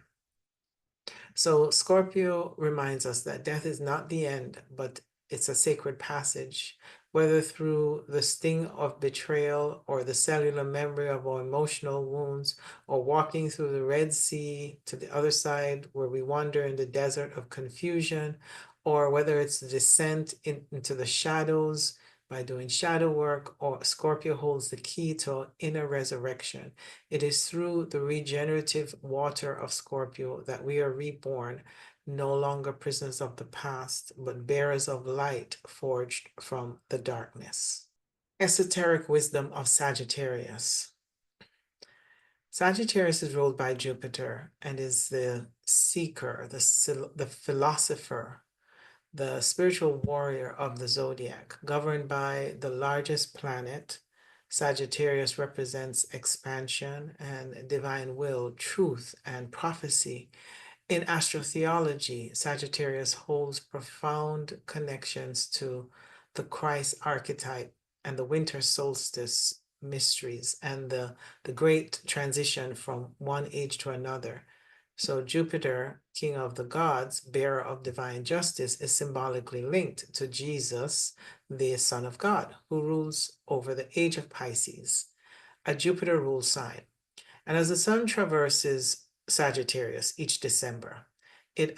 So Scorpio reminds us that death is not the end, but it's a sacred passage, whether through the sting of betrayal or the cellular memory of our emotional wounds, or walking through the Red Sea to the other side where we wander in the desert of confusion, or whether it's the descent into the shadows by doing shadow work, or Scorpio holds the key to inner resurrection. It is through the regenerative water of Scorpio that we are reborn, no longer prisoners of the past, but bearers of light forged from the darkness. Esoteric Wisdom of Sagittarius. Sagittarius is ruled by Jupiter and is the seeker, the philosopher, the spiritual warrior of the zodiac, governed by the largest planet. Sagittarius represents expansion and divine will, truth, and prophecy. In astro-theology, Sagittarius holds profound connections to the Christ archetype and the winter solstice mysteries and the great transition from one age to another. So Jupiter, king of the gods, bearer of divine justice, is symbolically linked to Jesus, the Son of God, who rules over the age of Pisces, a Jupiter ruled sign. And as the sun traverses Sagittarius each December, it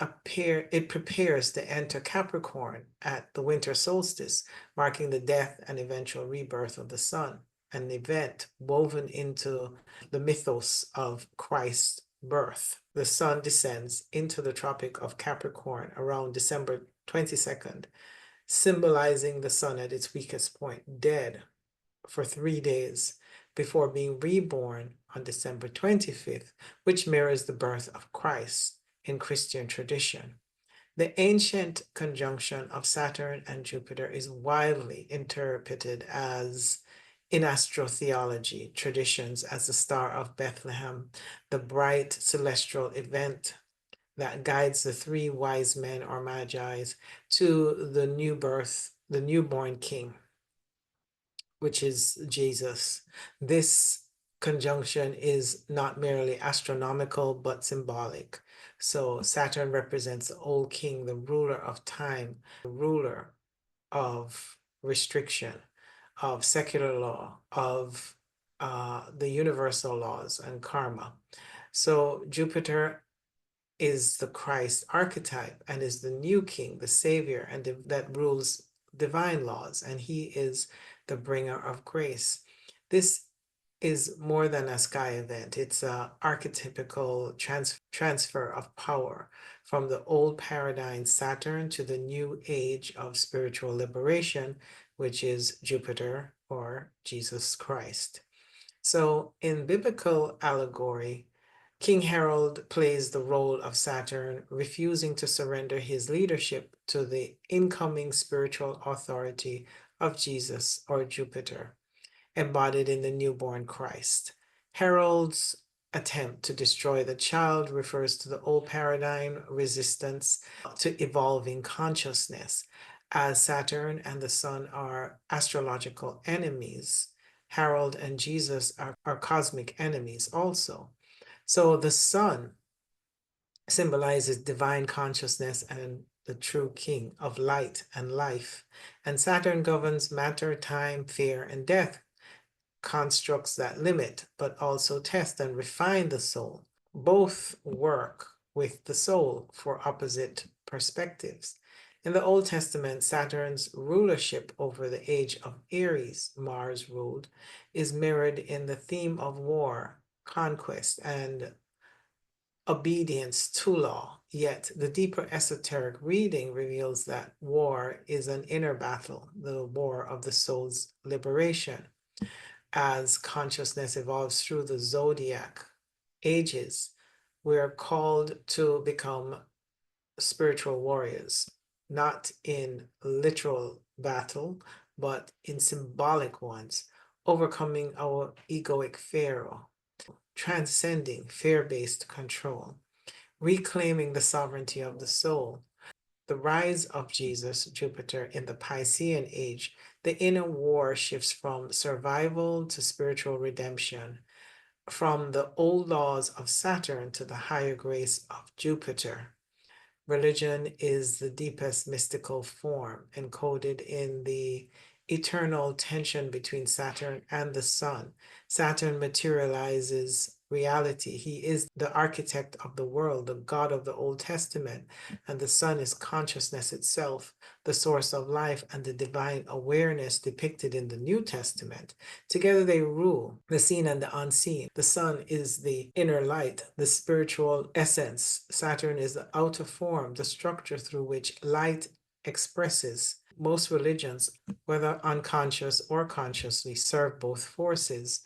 prepares to enter Capricorn at the winter solstice, marking the death and eventual rebirth of the sun, an event woven into the mythos of Christ's birth. The sun descends into the Tropic of Capricorn around December 22nd, symbolizing the sun at its weakest point, dead for 3 days before being reborn on December 25th, which mirrors the birth of Christ in Christian tradition. The ancient conjunction of Saturn and Jupiter is widely interpreted as, in astro-theology traditions, as the Star of Bethlehem, the bright celestial event that guides the three wise men or magi to the newborn king, which is Jesus. This conjunction is not merely astronomical, but symbolic. So Saturn represents the old king, the ruler of time, the ruler of restriction, of secular law, of the universal laws and karma. So Jupiter is the Christ archetype and is the new king, the savior, and that rules divine laws, and he is the bringer of grace. This is more than a sky event. It's an archetypical transfer of power from the old paradigm Saturn to the new age of spiritual liberation, which is Jupiter or Jesus Christ. So in biblical allegory, King Harold plays the role of Saturn, refusing to surrender his leadership to the incoming spiritual authority of Jesus or Jupiter, embodied in the newborn Christ. Harold's attempt to destroy the child refers to the old paradigm resistance to evolving consciousness. As Saturn and the Sun are astrological enemies, Harold and Jesus are cosmic enemies also. So the sun symbolizes divine consciousness and the true king of light and life. And Saturn governs matter, time, fear, and death, constructs that limit, but also test and refine the soul. Both work with the soul for opposite perspectives. In the Old Testament, Saturn's rulership over the age of Aries, Mars ruled, is mirrored in the theme of war, conquest, and obedience to law, Yet the deeper esoteric reading reveals that war is an inner battle, the war of the soul's liberation. As consciousness evolves through the zodiac ages, we are called to become spiritual warriors, not in literal battle, but in symbolic ones, overcoming our egoic pharaoh, transcending fear-based control, reclaiming the sovereignty of the soul. The rise of Jesus, Jupiter, in the Piscean age, the inner war shifts from survival to spiritual redemption, from the old laws of Saturn to the higher grace of Jupiter. Religion is the deepest mystical form encoded in the eternal tension between Saturn and the Sun. Saturn materializes reality. He is the architect of the world, the God of the Old Testament, and the Sun is consciousness itself, the source of life and the divine awareness depicted in the New Testament. Together they rule the seen and the unseen. The Sun is the inner light, the spiritual essence. Saturn is the outer form, the structure through which light expresses. Most religions, whether unconscious or consciously, serve both forces,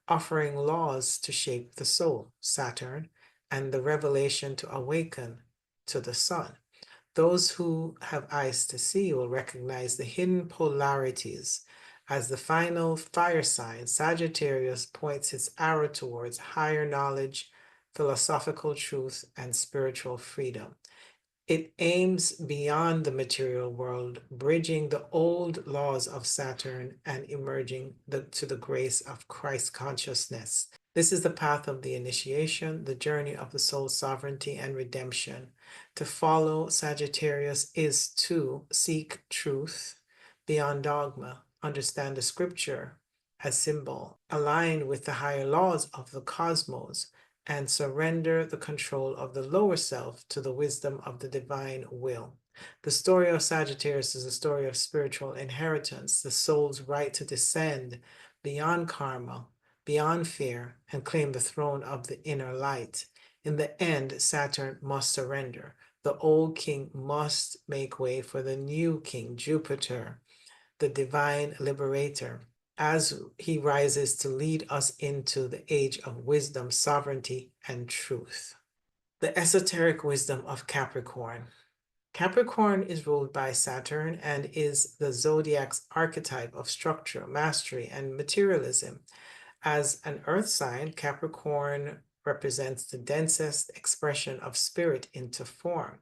offering laws to shape the soul, Saturn, and the revelation to awaken to the Sun. Those who have eyes to see will recognize the hidden polarities. As the final fire sign, Sagittarius points its arrow towards higher knowledge, philosophical truth, and spiritual freedom. It aims beyond the material world, bridging the old laws of Saturn and emerging to the grace of Christ consciousness. This is the path of the initiation, the journey of the soul's sovereignty and redemption. To follow Sagittarius is to seek truth beyond dogma, understand the scripture as symbol, align with the higher laws of the cosmos, and surrender the control of the lower self to the wisdom of the divine will. The story of Sagittarius is a story of spiritual inheritance, the soul's right to descend beyond karma, beyond fear, and claim the throne of the inner light. In the end, Saturn must surrender. The old king must make way for the new king, Jupiter, the divine liberator, as he rises to lead us into the age of wisdom, sovereignty, and truth. The esoteric wisdom of Capricorn. Capricorn is ruled by Saturn and is the zodiac's archetype of structure, mastery, and materialism. As an earth sign, Capricorn represents the densest expression of spirit into form,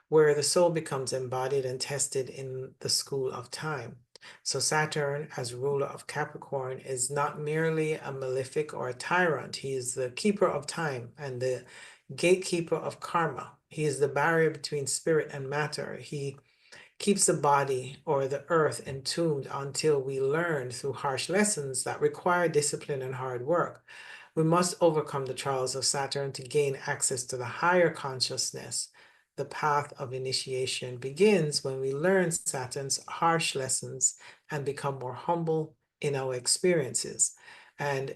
where the soul becomes embodied and tested in the school of time. So Saturn, as ruler of Capricorn, is not merely a malefic or a tyrant. He is the keeper of time and the gatekeeper of karma. He is the barrier between spirit and matter. He keeps the body or the earth entombed until we learn through harsh lessons that require discipline and hard work. We must overcome the trials of Saturn to gain access to the higher consciousness. The path of initiation begins when we learn Saturn's harsh lessons and become more humble in our experiences. And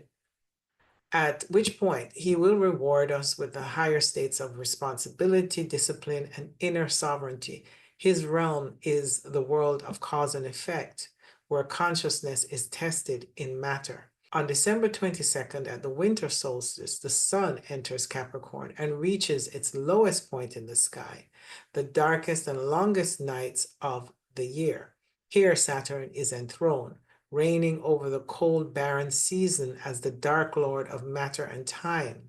at which point he will reward us with the higher states of responsibility, discipline, and inner sovereignty. His realm is the world of cause and effect, where consciousness is tested in matter. On December 22nd, at the winter solstice, the sun enters Capricorn and reaches its lowest point in the sky, the darkest and longest nights of the year. Here, Saturn is enthroned, reigning over the cold, barren season as the dark lord of matter and time.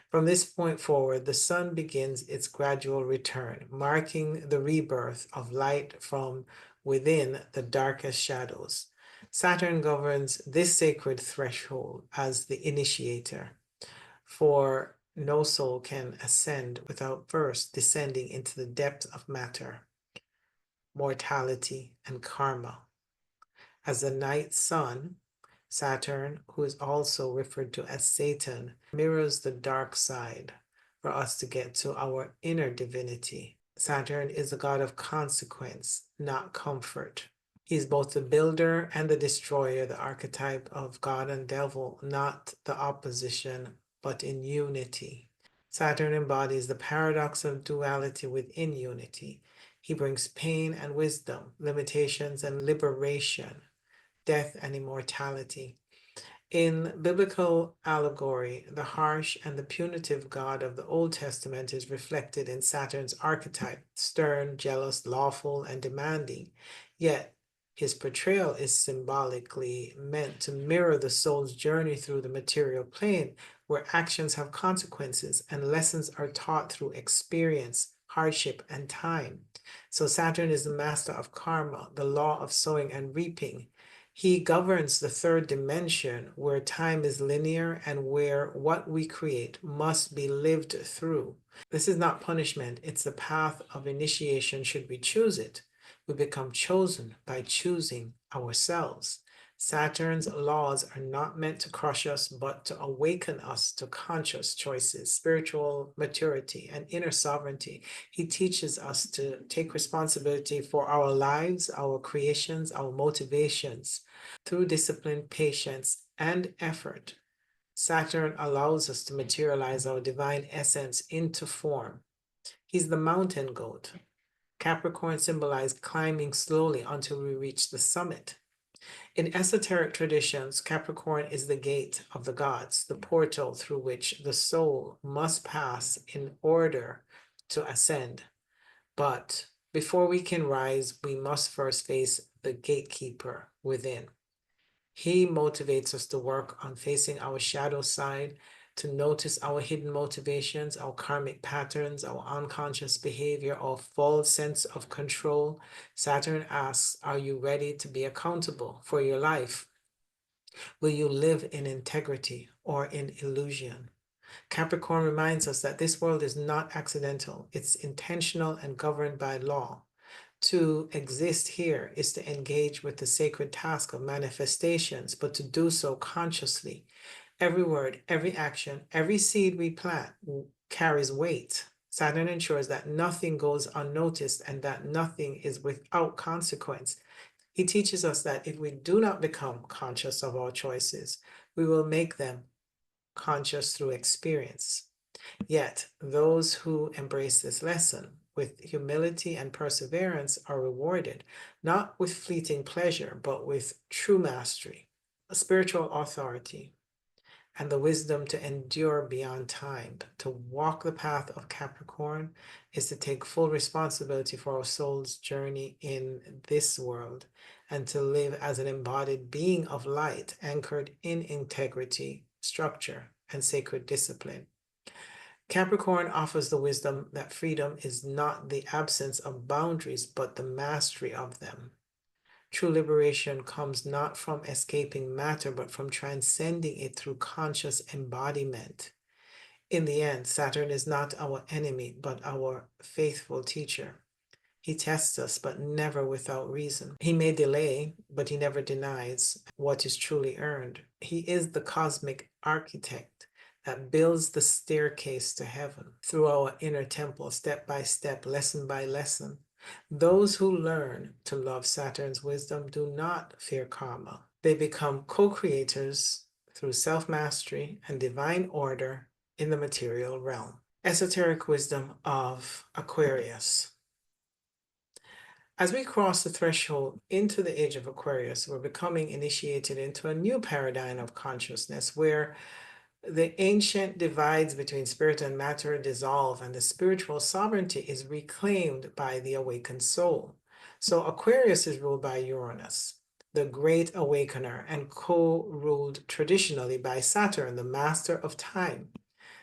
From this point forward, the sun begins its gradual return, marking the rebirth of light from within the darkest shadows. Saturn governs this sacred threshold as the initiator, for no soul can ascend without first descending into the depths of matter, mortality, and karma. As the night sun, Saturn, who is also referred to as Satan, mirrors the dark side for us to get to our inner divinity. Saturn is a god of consequence, not comfort. He's both the builder and the destroyer, the archetype of God and devil, not the opposition, but in unity. Saturn embodies the paradox of duality within unity. He brings pain and wisdom, limitations and liberation, death and immortality. In biblical allegory, the harsh and the punitive God of the Old Testament is reflected in Saturn's archetype, stern, jealous, lawful, and demanding. Yet, his portrayal is symbolically meant to mirror the soul's journey through the material plane, where actions have consequences and lessons are taught through experience, hardship, and time. So Saturn is the master of karma, the law of sowing and reaping. He governs the third dimension where time is linear and where what we create must be lived through. This is not punishment, it's the path of initiation should we choose it. We become chosen by choosing ourselves. Saturn's laws are not meant to crush us, but to awaken us to conscious choices, spiritual maturity, and inner sovereignty. He teaches us to take responsibility for our lives, our creations, our motivations. Through discipline, patience, and effort, Saturn allows us to materialize our divine essence into form. He's the mountain goat. Capricorn symbolized climbing slowly until we reach the summit. In esoteric traditions, Capricorn is the gate of the gods, the portal through which the soul must pass in order to ascend. But before we can rise, we must first face the gatekeeper within. He motivates us to work on facing our shadow side, to notice our hidden motivations, our karmic patterns, our unconscious behavior, our false sense of control. Saturn asks, are you ready to be accountable for your life? Will you live in integrity or in illusion? Capricorn reminds us that this world is not accidental. It's intentional and governed by law. To exist here is to engage with the sacred task of manifestations, but to do so consciously. Every word, every action, every seed we plant carries weight. Saturn ensures that nothing goes unnoticed and that nothing is without consequence. He teaches us that if we do not become conscious of our choices, we will make them conscious through experience. Yet, those who embrace this lesson with humility and perseverance are rewarded, not with fleeting pleasure, but with true mastery, a spiritual authority, and the wisdom to endure beyond time. To walk the path of Capricorn is to take full responsibility for our soul's journey in this world and to live as an embodied being of light, anchored in integrity, structure, and sacred discipline. Capricorn offers the wisdom that freedom is not the absence of boundaries, but the mastery of them. True liberation comes not from escaping matter, but from transcending it through conscious embodiment. In the end, Saturn is not our enemy, but our faithful teacher. He tests us, but never without reason. He may delay, but he never denies what is truly earned. He is the cosmic architect that builds the staircase to heaven through our inner temple, step by step, lesson by lesson. Those who learn to love Saturn's wisdom do not fear karma. They become co-creators through self-mastery and divine order in the material realm. Esoteric Wisdom of Aquarius. As we cross the threshold into the age of Aquarius, we're becoming initiated into a new paradigm of consciousness where the ancient divides between spirit and matter dissolve and the spiritual sovereignty is reclaimed by the awakened soul. So Aquarius is ruled by Uranus, the great awakener, and co-ruled traditionally by Saturn, the master of time.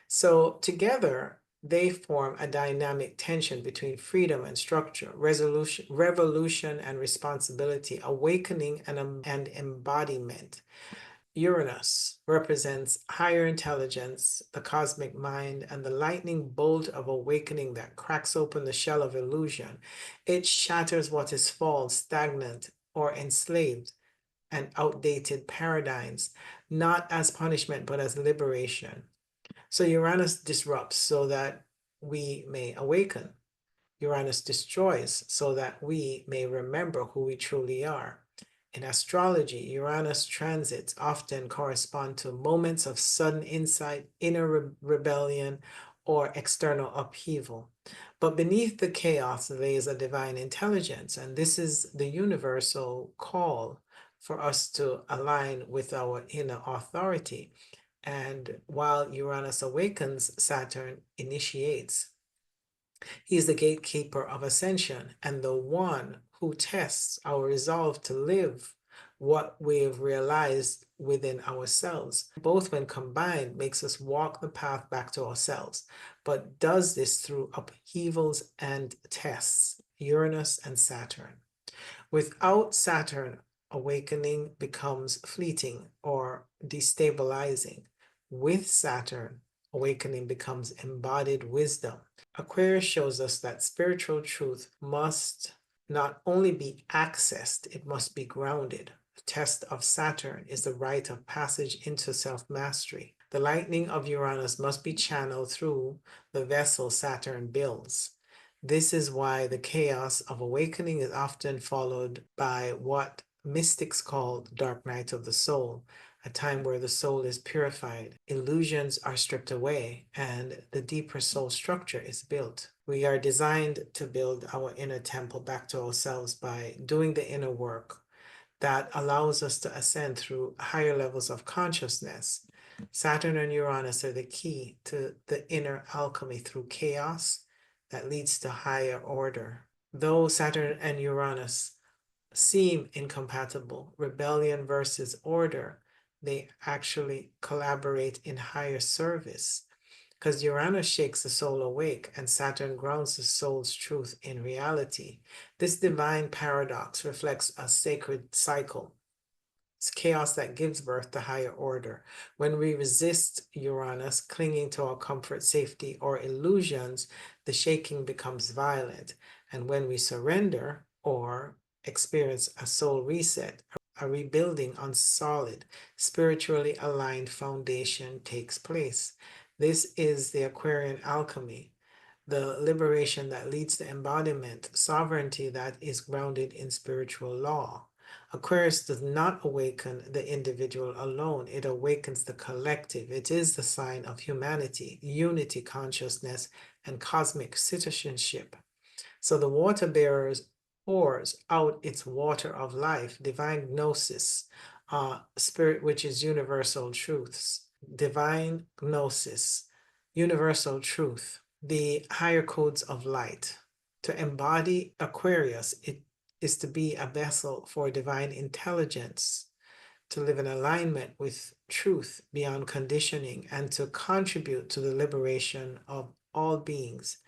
So together, they form a dynamic tension between freedom and structure, revolution and responsibility, awakening and embodiment. Uranus represents higher intelligence, the cosmic mind, and the lightning bolt of awakening that cracks open the shell of illusion. It shatters what is false, stagnant, or enslaved, and outdated paradigms, not as punishment, but as liberation. So Uranus disrupts so that we may awaken. Uranus destroys so that we may remember who we truly are. In astrology, Uranus transits often correspond to moments of sudden insight, inner rebellion, or external upheaval. But beneath the chaos, there is a divine intelligence, and this is the universal call for us to align with our inner authority. And while Uranus awakens, Saturn initiates. He's the gatekeeper of ascension and the one who tests our resolve to live what we've realized within ourselves. Both, when combined, makes us walk the path back to ourselves, but does this through upheavals and tests, Uranus and Saturn. Without Saturn, awakening becomes fleeting or destabilizing. With Saturn, awakening becomes embodied wisdom. Aquarius shows us that spiritual truth must not only be accessed, it must be grounded. The test of Saturn is the rite of passage into self-mastery. The lightning of Uranus must be channeled through the vessel Saturn builds. This is why the chaos of awakening is often followed by what mystics call dark night of the soul, a time where the soul is purified, illusions are stripped away, and the deeper soul structure is built. We are designed to build our inner temple back to ourselves by doing the inner work that allows us to ascend through higher levels of consciousness. Saturn and Uranus are the key to the inner alchemy through chaos that leads to higher order. Though Saturn and Uranus seem incompatible, rebellion versus order, they actually collaborate in higher service, because Uranus shakes the soul awake and Saturn grounds the soul's truth in reality. This divine paradox reflects a sacred cycle. It's chaos that gives birth to higher order. When we resist Uranus, clinging to our comfort, safety, or illusions, the shaking becomes violent. And when we surrender or experience a soul reset, a rebuilding on solid, spiritually aligned foundation takes place. This is the Aquarian alchemy, the liberation that leads to embodiment, sovereignty that is grounded in spiritual law. Aquarius does not awaken the individual alone, it awakens the collective. It is the sign of humanity, unity consciousness, and cosmic citizenship. So the water bearers pours out its water of life, divine gnosis, spirit, which is universal truths, divine gnosis, universal truth, the higher codes of light. To embody Aquarius, it is to be a vessel for divine intelligence, to live in alignment with truth beyond conditioning, and to contribute to the liberation of all beings.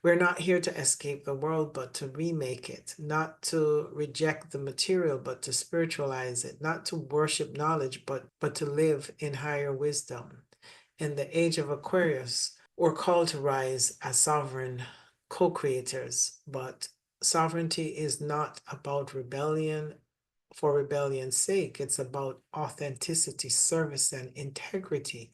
We're not here to escape the world, but to remake it, not to reject the material, but to spiritualize it, not to worship knowledge, but to live in higher wisdom. In the age of Aquarius, we're called to rise as sovereign co-creators, but sovereignty is not about rebellion for rebellion's sake. It's about authenticity, service, and integrity.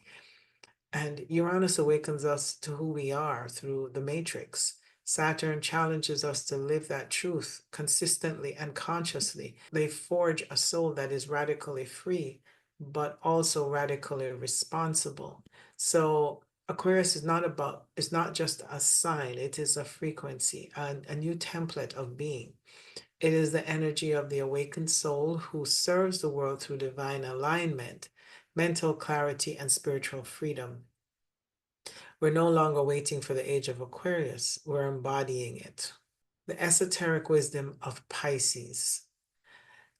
And Uranus awakens us to who we are through the matrix. Saturn challenges us to live that truth consistently and consciously. They forge a soul that is radically free, but also radically responsible. So Aquarius is not just a sign, it is a frequency, and a new template of being. It is the energy of the awakened soul who serves the world through divine alignment, mental clarity, and spiritual freedom. We're no longer waiting for the age of Aquarius, we're embodying it. The esoteric wisdom of Pisces.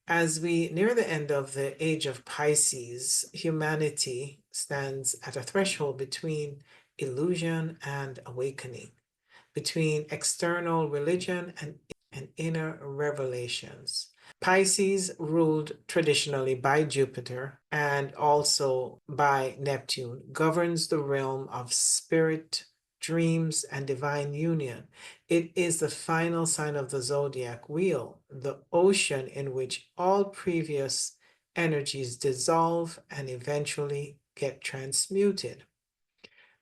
As we near the end of the age of Pisces, humanity stands at a threshold between illusion and awakening, between external religion and inner revelations. Pisces, ruled traditionally by Jupiter and also by Neptune, governs the realm of spirit, dreams, and divine union. It is the final sign of the zodiac wheel, the ocean in which all previous energies dissolve and eventually get transmuted.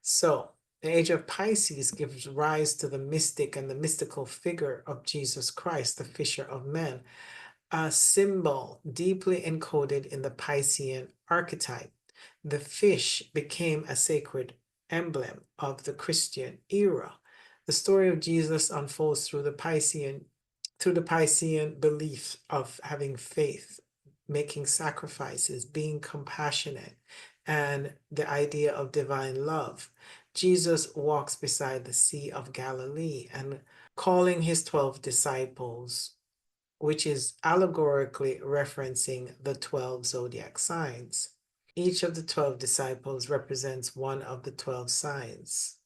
So, the age of Pisces gives rise to the mystic and the mystical figure of Jesus Christ, the fisher of men, a symbol deeply encoded in the Piscean archetype. The fish became a sacred emblem of the Christian era. The story of Jesus unfolds through the Piscean belief of having faith, making sacrifices, being compassionate, and the idea of divine love. Jesus walks beside the Sea of Galilee and calling his 12 disciples, which is allegorically referencing the 12 zodiac signs. Each of the 12 disciples represents one of the 12 signs.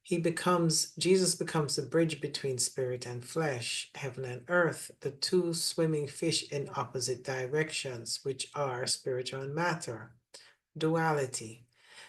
Jesus becomes the bridge between spirit and flesh, heaven and earth, the two swimming fish in opposite directions, which are spiritual and matter, duality.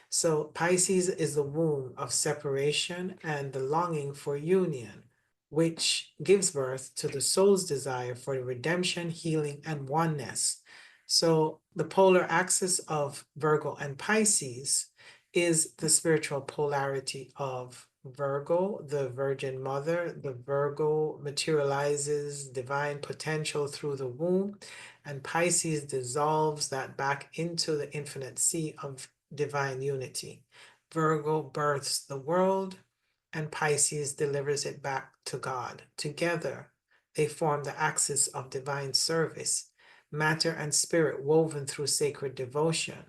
So Pisces is the womb of separation and the longing for union, which gives birth to the soul's desire for redemption, healing, and oneness. So the polar axis of Virgo and Pisces is the spiritual polarity of Virgo, the Virgin Mother. The Virgo materializes divine potential through the womb, and Pisces dissolves that back into the infinite sea of divine unity. Virgo births the world, and Pisces delivers it back to God. Together, they form the axis of divine service, matter and spirit woven through sacred devotion.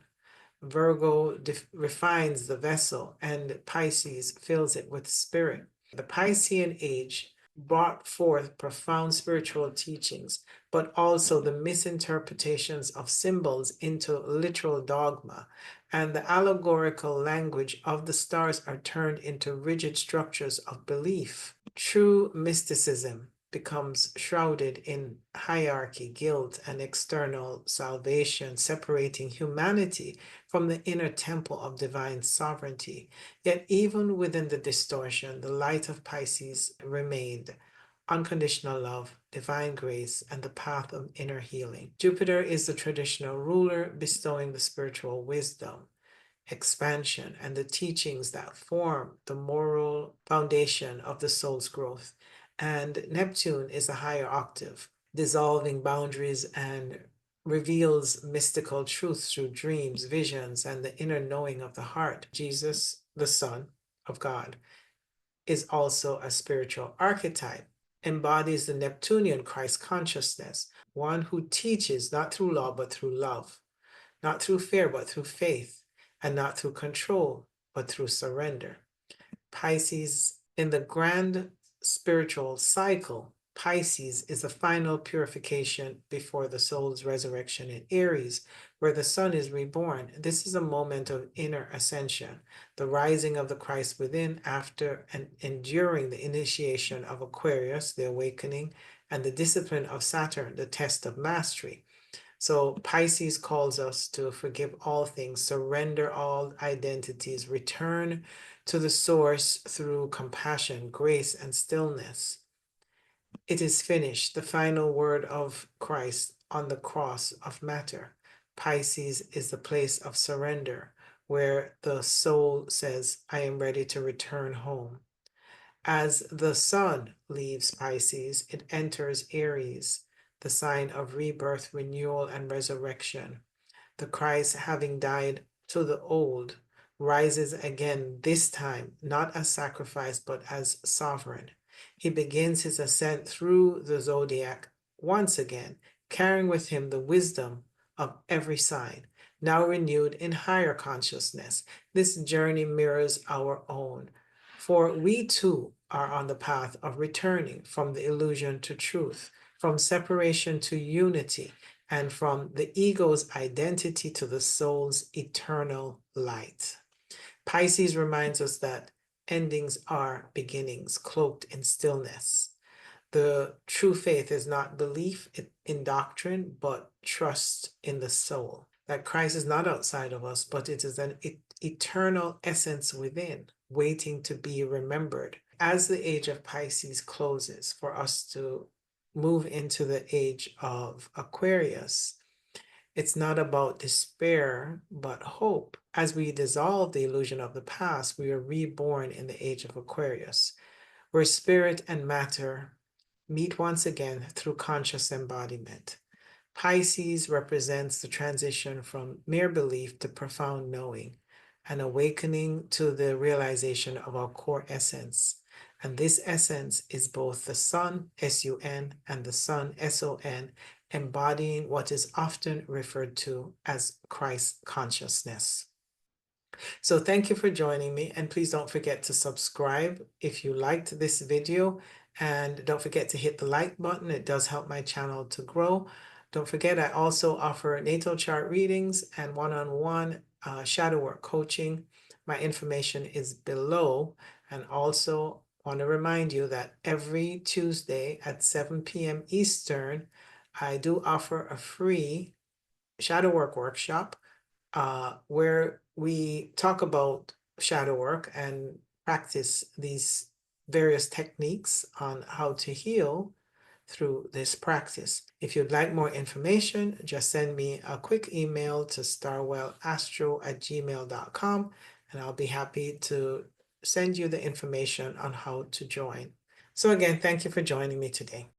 Virgo refines the vessel, and Pisces fills it with spirit. The Piscean age brought forth profound spiritual teachings, but also the misinterpretations of symbols into literal dogma, and the allegorical language of the stars are turned into rigid structures of belief. True mysticism becomes shrouded in hierarchy, guilt, and external salvation, separating humanity from the inner temple of divine sovereignty. Yet even within the distortion, the light of Pisces remained: unconditional love, divine grace, and the path of inner healing. Jupiter is the traditional ruler, bestowing the spiritual wisdom, expansion, and the teachings that form the moral foundation of the soul's growth. And Neptune is a higher octave, dissolving boundaries and reveals mystical truths through dreams, visions, and the inner knowing of the heart. Jesus, the Son of God, is also a spiritual archetype, embodies the Neptunian Christ consciousness, one who teaches not through law but through love, not through fear but through faith, and not through control but through surrender. Pisces, in the grand spiritual cycle, Pisces is the final purification before the soul's resurrection in Aries, where the sun is reborn. This is a moment of inner ascension, the rising of the Christ within after and enduring the initiation of Aquarius, the awakening, and the discipline of Saturn, the test of mastery. So Pisces calls us to forgive all things, surrender all identities, return to the source through compassion, grace, and stillness. It is finished, the final word of Christ on the cross of matter. Pisces is the place of surrender, where the soul says, I am ready to return home. As the sun leaves Pisces, it enters Aries, the sign of rebirth, renewal, and resurrection. The Christ, having died to the old, rises again, this time not as sacrifice, but as sovereign. He begins his ascent through the zodiac once again, carrying with him the wisdom of every sign, now renewed in higher consciousness. This journey mirrors our own, for we too are on the path of returning from the illusion to truth, from separation to unity, and from the ego's identity to the soul's eternal light. Pisces reminds us that endings are beginnings, cloaked in stillness. The true faith is not belief in doctrine, but trust in the soul. That Christ is not outside of us, but it is an eternal essence within, waiting to be remembered. As the age of Pisces closes for us to move into the age of Aquarius, it's not about despair, but hope. As we dissolve the illusion of the past, we are reborn in the age of Aquarius, where spirit and matter meet once again through conscious embodiment. Pisces represents the transition from mere belief to profound knowing, and awakening to the realization of our core essence. And this essence is both the Sun, S-U-N, and the Sun, S-O-N, embodying what is often referred to as Christ consciousness. So thank you for joining me, and please don't forget to subscribe if you liked this video, and don't forget to hit the like button. It does help my channel to grow. Don't forget, I also offer natal chart readings and one-on-one shadow work coaching. My information is below, and also want to remind you that every Tuesday at 7 p.m. Eastern, I do offer a free shadow work workshop where we talk about shadow work and practice these various techniques on how to heal through this practice. If you'd like more information, just send me a quick email to starwellastro@gmail.com, and I'll be happy to send you the information on how to join. So again, thank you for joining me today.